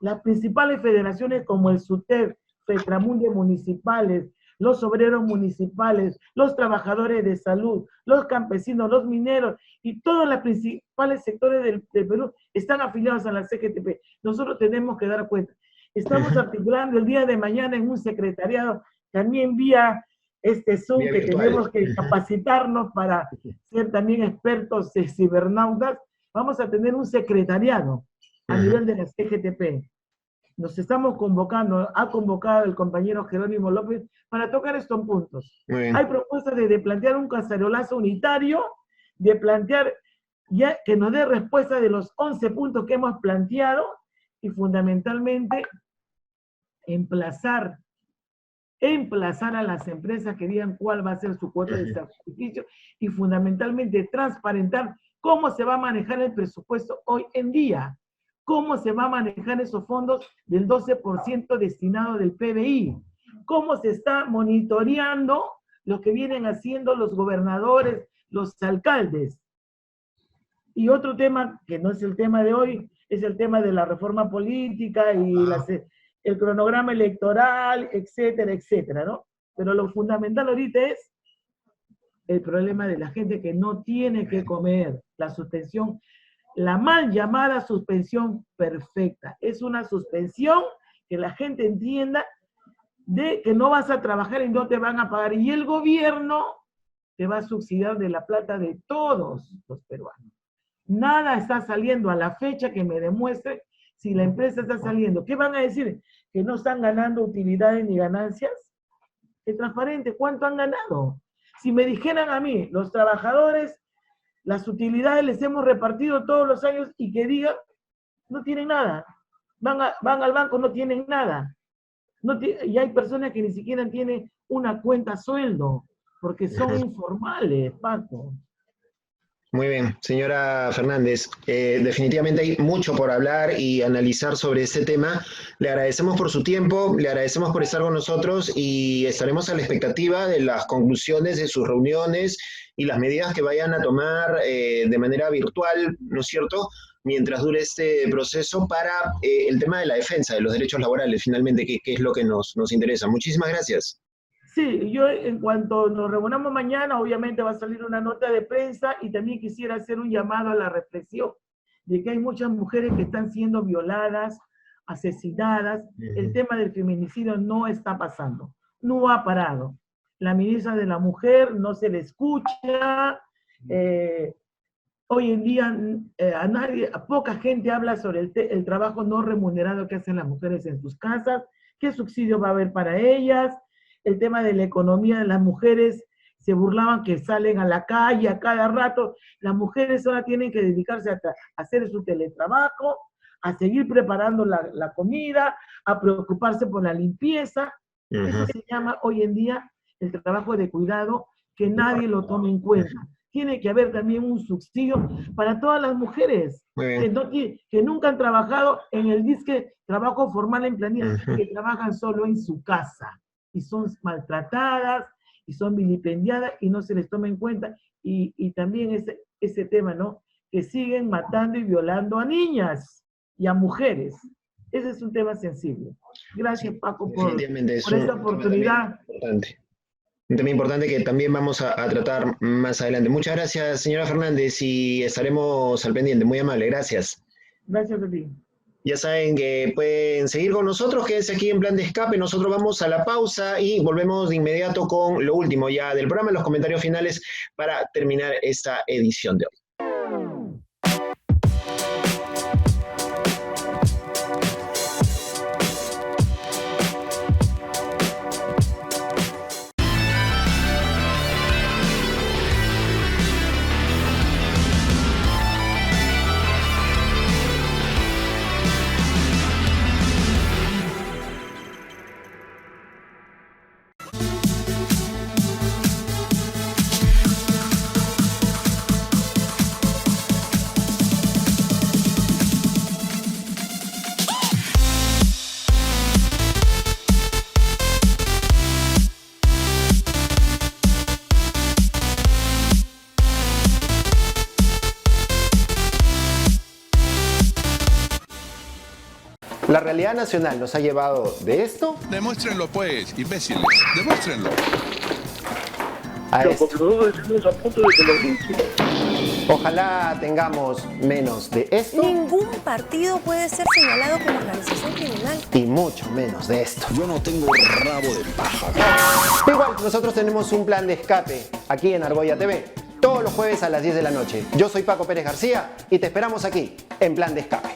las principales federaciones como el SUTEP, FETRAMUNDE municipales, los obreros municipales, los trabajadores de salud, los campesinos, los mineros y todos los principales sectores del Perú están afiliados a la CGTP. Nosotros tenemos que dar cuenta. Estamos articulando el día de mañana en un secretariado, también vía Zoom, que tenemos que capacitarnos para ser también expertos cibernautas. Vamos a tener un secretariado a nivel de la CGTP. Nos estamos convocando, ha convocado el compañero Jerónimo López para tocar estos puntos. Hay propuestas de plantear un cacerolazo unitario, de plantear ya que nos dé respuesta de los 11 puntos que hemos planteado y fundamentalmente emplazar a las empresas que digan cuál va a ser su cuota de sacrificio y fundamentalmente transparentar cómo se va a manejar el presupuesto hoy en día. Cómo se va a manejar esos fondos del 12% destinado del PBI, cómo se está monitoreando lo que vienen haciendo los gobernadores, los alcaldes. Y otro tema, que no es el tema de hoy, es el tema de la reforma política y el cronograma electoral, etcétera, etcétera, ¿no? Pero lo fundamental ahorita es el problema de la gente que no tiene que comer, la suspensión. La mal llamada suspensión perfecta. Es una suspensión que la gente entienda de que no vas a trabajar y no te van a pagar. Y el gobierno te va a subsidiar de la plata de todos los peruanos. Nada está saliendo a la fecha que me demuestre si la empresa está saliendo. ¿Qué van a decir? ¿Que no están ganando utilidades ni ganancias? Es transparente. ¿Cuánto han ganado? Si me dijeran a mí, los trabajadores, las utilidades les hemos repartido todos los años y que digan, no tienen nada. Van al banco, no tienen nada. Y hay personas que ni siquiera tienen una cuenta sueldo, porque son informales, Paco. Muy bien, señora Fernández. Definitivamente hay mucho por hablar y analizar sobre este tema. Le agradecemos por su tiempo, le agradecemos por estar con nosotros y estaremos a la expectativa de las conclusiones de sus reuniones y las medidas que vayan a tomar de manera virtual, ¿no es cierto?, mientras dure este proceso para el tema de la defensa de los derechos laborales, finalmente, que es lo que nos interesa. Muchísimas gracias. Sí, yo en cuanto nos reunamos mañana, obviamente va a salir una nota de prensa y también quisiera hacer un llamado a la reflexión. de que hay muchas mujeres que están siendo violadas, asesinadas. El tema del feminicidio no está pasando, no ha parado. La ministra de la Mujer no se le escucha. Hoy en día a poca gente habla sobre el trabajo no remunerado que hacen las mujeres en sus casas, qué subsidio va a haber para ellas, el tema de la economía de las mujeres. Se burlaban que salen a la calle a cada rato. Las mujeres ahora tienen que dedicarse a hacer su teletrabajo, a seguir preparando la comida, a preocuparse por la limpieza. Eso se llama hoy en día el trabajo de cuidado, que nadie lo tome en cuenta. Tiene que haber también un subsidio para todas las mujeres que nunca han trabajado en el disque trabajo formal en planilla, que trabajan solo en su casa y son maltratadas y son vilipendiadas y no se les toma en cuenta. Y también ese tema, ¿no? Que siguen matando y violando a niñas y a mujeres. Ese es un tema sensible. Gracias, Paco, por esta oportunidad. Un tema importante que también vamos a tratar más adelante. Muchas gracias, señora Fernández, y estaremos al pendiente. Muy amable, gracias. Gracias a ti. Ya saben que pueden seguir con nosotros, quédense aquí en Plan de Escape. Nosotros vamos a la pausa y volvemos de inmediato con lo último ya del programa, los comentarios finales para terminar esta edición de hoy. La realidad nacional nos ha llevado de esto. Demuéstrenlo pues, imbéciles. Demuéstrenlo. A esto. Porque nosotros estamos a punto de que lo lincien. Ojalá tengamos menos de esto. Ningún partido puede ser señalado como organización criminal. Y mucho menos de esto. Yo no tengo rabo de paja. Igual, nosotros tenemos un plan de escape aquí en Argolla TV. Todos los jueves a las 10 de la noche. Yo soy Paco Pérez García y te esperamos aquí en Plan de Escape.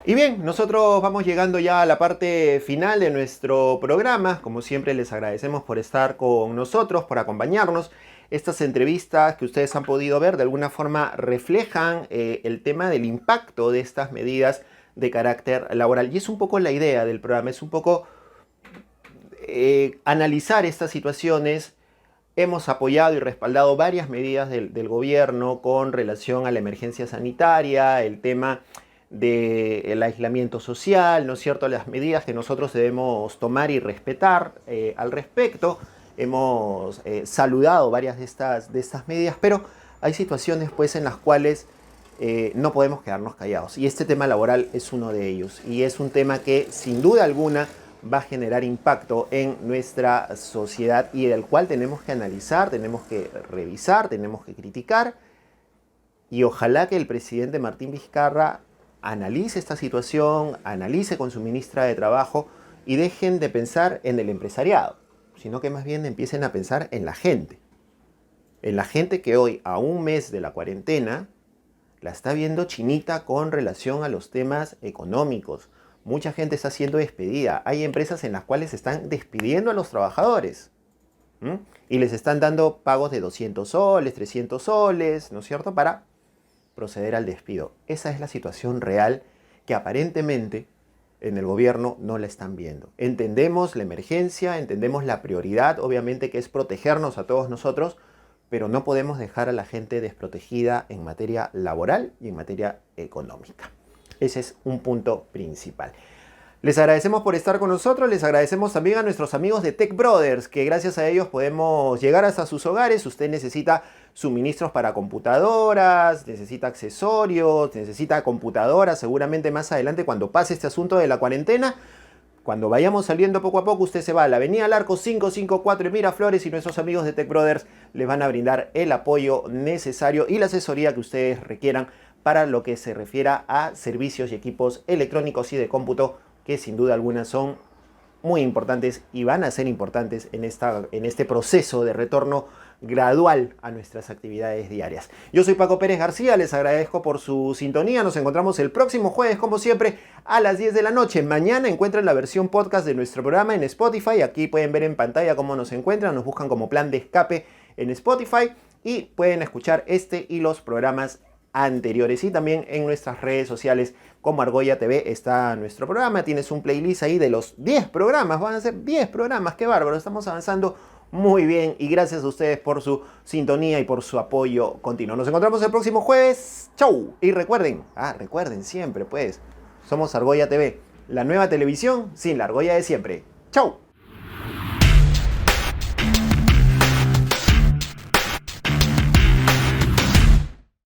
Y bien, nosotros vamos llegando ya a la parte final de nuestro programa. Como siempre, les agradecemos por estar con nosotros, por acompañarnos. Estas entrevistas que ustedes han podido ver de alguna forma reflejan el tema del impacto de estas medidas de carácter laboral. Y es un poco la idea del programa, es un poco analizar estas situaciones. Hemos apoyado y respaldado varias medidas del gobierno con relación a la emergencia sanitaria, el tema del aislamiento social, ¿no es cierto?, las medidas que nosotros debemos tomar y respetar al respecto. Hemos saludado varias de estas medidas, pero hay situaciones pues en las cuales no podemos quedarnos callados, y este tema laboral es uno de ellos, y es un tema que sin duda alguna va a generar impacto en nuestra sociedad y del cual tenemos que analizar, tenemos que revisar, tenemos que criticar, y ojalá que el presidente Martín Vizcarra analice esta situación, analice con su ministra de Trabajo y dejen de pensar en el empresariado, sino que más bien empiecen a pensar en la gente que hoy, a un mes de la cuarentena, la está viendo chinita con relación a los temas económicos. Mucha gente está siendo despedida. Hay empresas en las cuales están despidiendo a los trabajadores. Y les están dando pagos de 200 soles, 300 soles, ¿no es cierto?, para proceder al despido. Esa es la situación real que aparentemente en el gobierno no la están viendo. Entendemos la emergencia, entendemos la prioridad, obviamente, que es protegernos a todos nosotros, pero no podemos dejar a la gente desprotegida en materia laboral y en materia económica. Ese es un punto principal. Les agradecemos por estar con nosotros, les agradecemos también a nuestros amigos de Tech Brothers, que gracias a ellos podemos llegar hasta sus hogares. Usted necesita suministros para computadoras, necesita accesorios, necesita computadoras, seguramente más adelante cuando pase este asunto de la cuarentena. Cuando vayamos saliendo poco a poco, usted se va a la Avenida Larco 554 en Miraflores y nuestros amigos de Tech Brothers les van a brindar el apoyo necesario y la asesoría que ustedes requieran para lo que se refiera a servicios y equipos electrónicos y de cómputo, que sin duda alguna son muy importantes y van a ser importantes en este proceso de retorno gradual a nuestras actividades diarias. Yo soy Paco Pérez García, les agradezco por su sintonía. Nos encontramos el próximo jueves, como siempre, a las 10 de la noche. Mañana encuentran la versión podcast de nuestro programa en Spotify. Aquí pueden ver en pantalla cómo nos encuentran. Nos buscan como Plan de Escape en Spotify y pueden escuchar este y los programas anteriores. Y también en nuestras redes sociales como Argolla TV está nuestro programa. Tienes un playlist ahí de los 10 programas. Van a ser 10 programas. ¡Qué bárbaro! Estamos avanzando muy bien y gracias a ustedes por su sintonía y por su apoyo continuo. Nos encontramos el próximo jueves. ¡Chau! Y recuerden siempre, pues, somos Argolla TV, la nueva televisión sin la argolla de siempre. ¡Chau!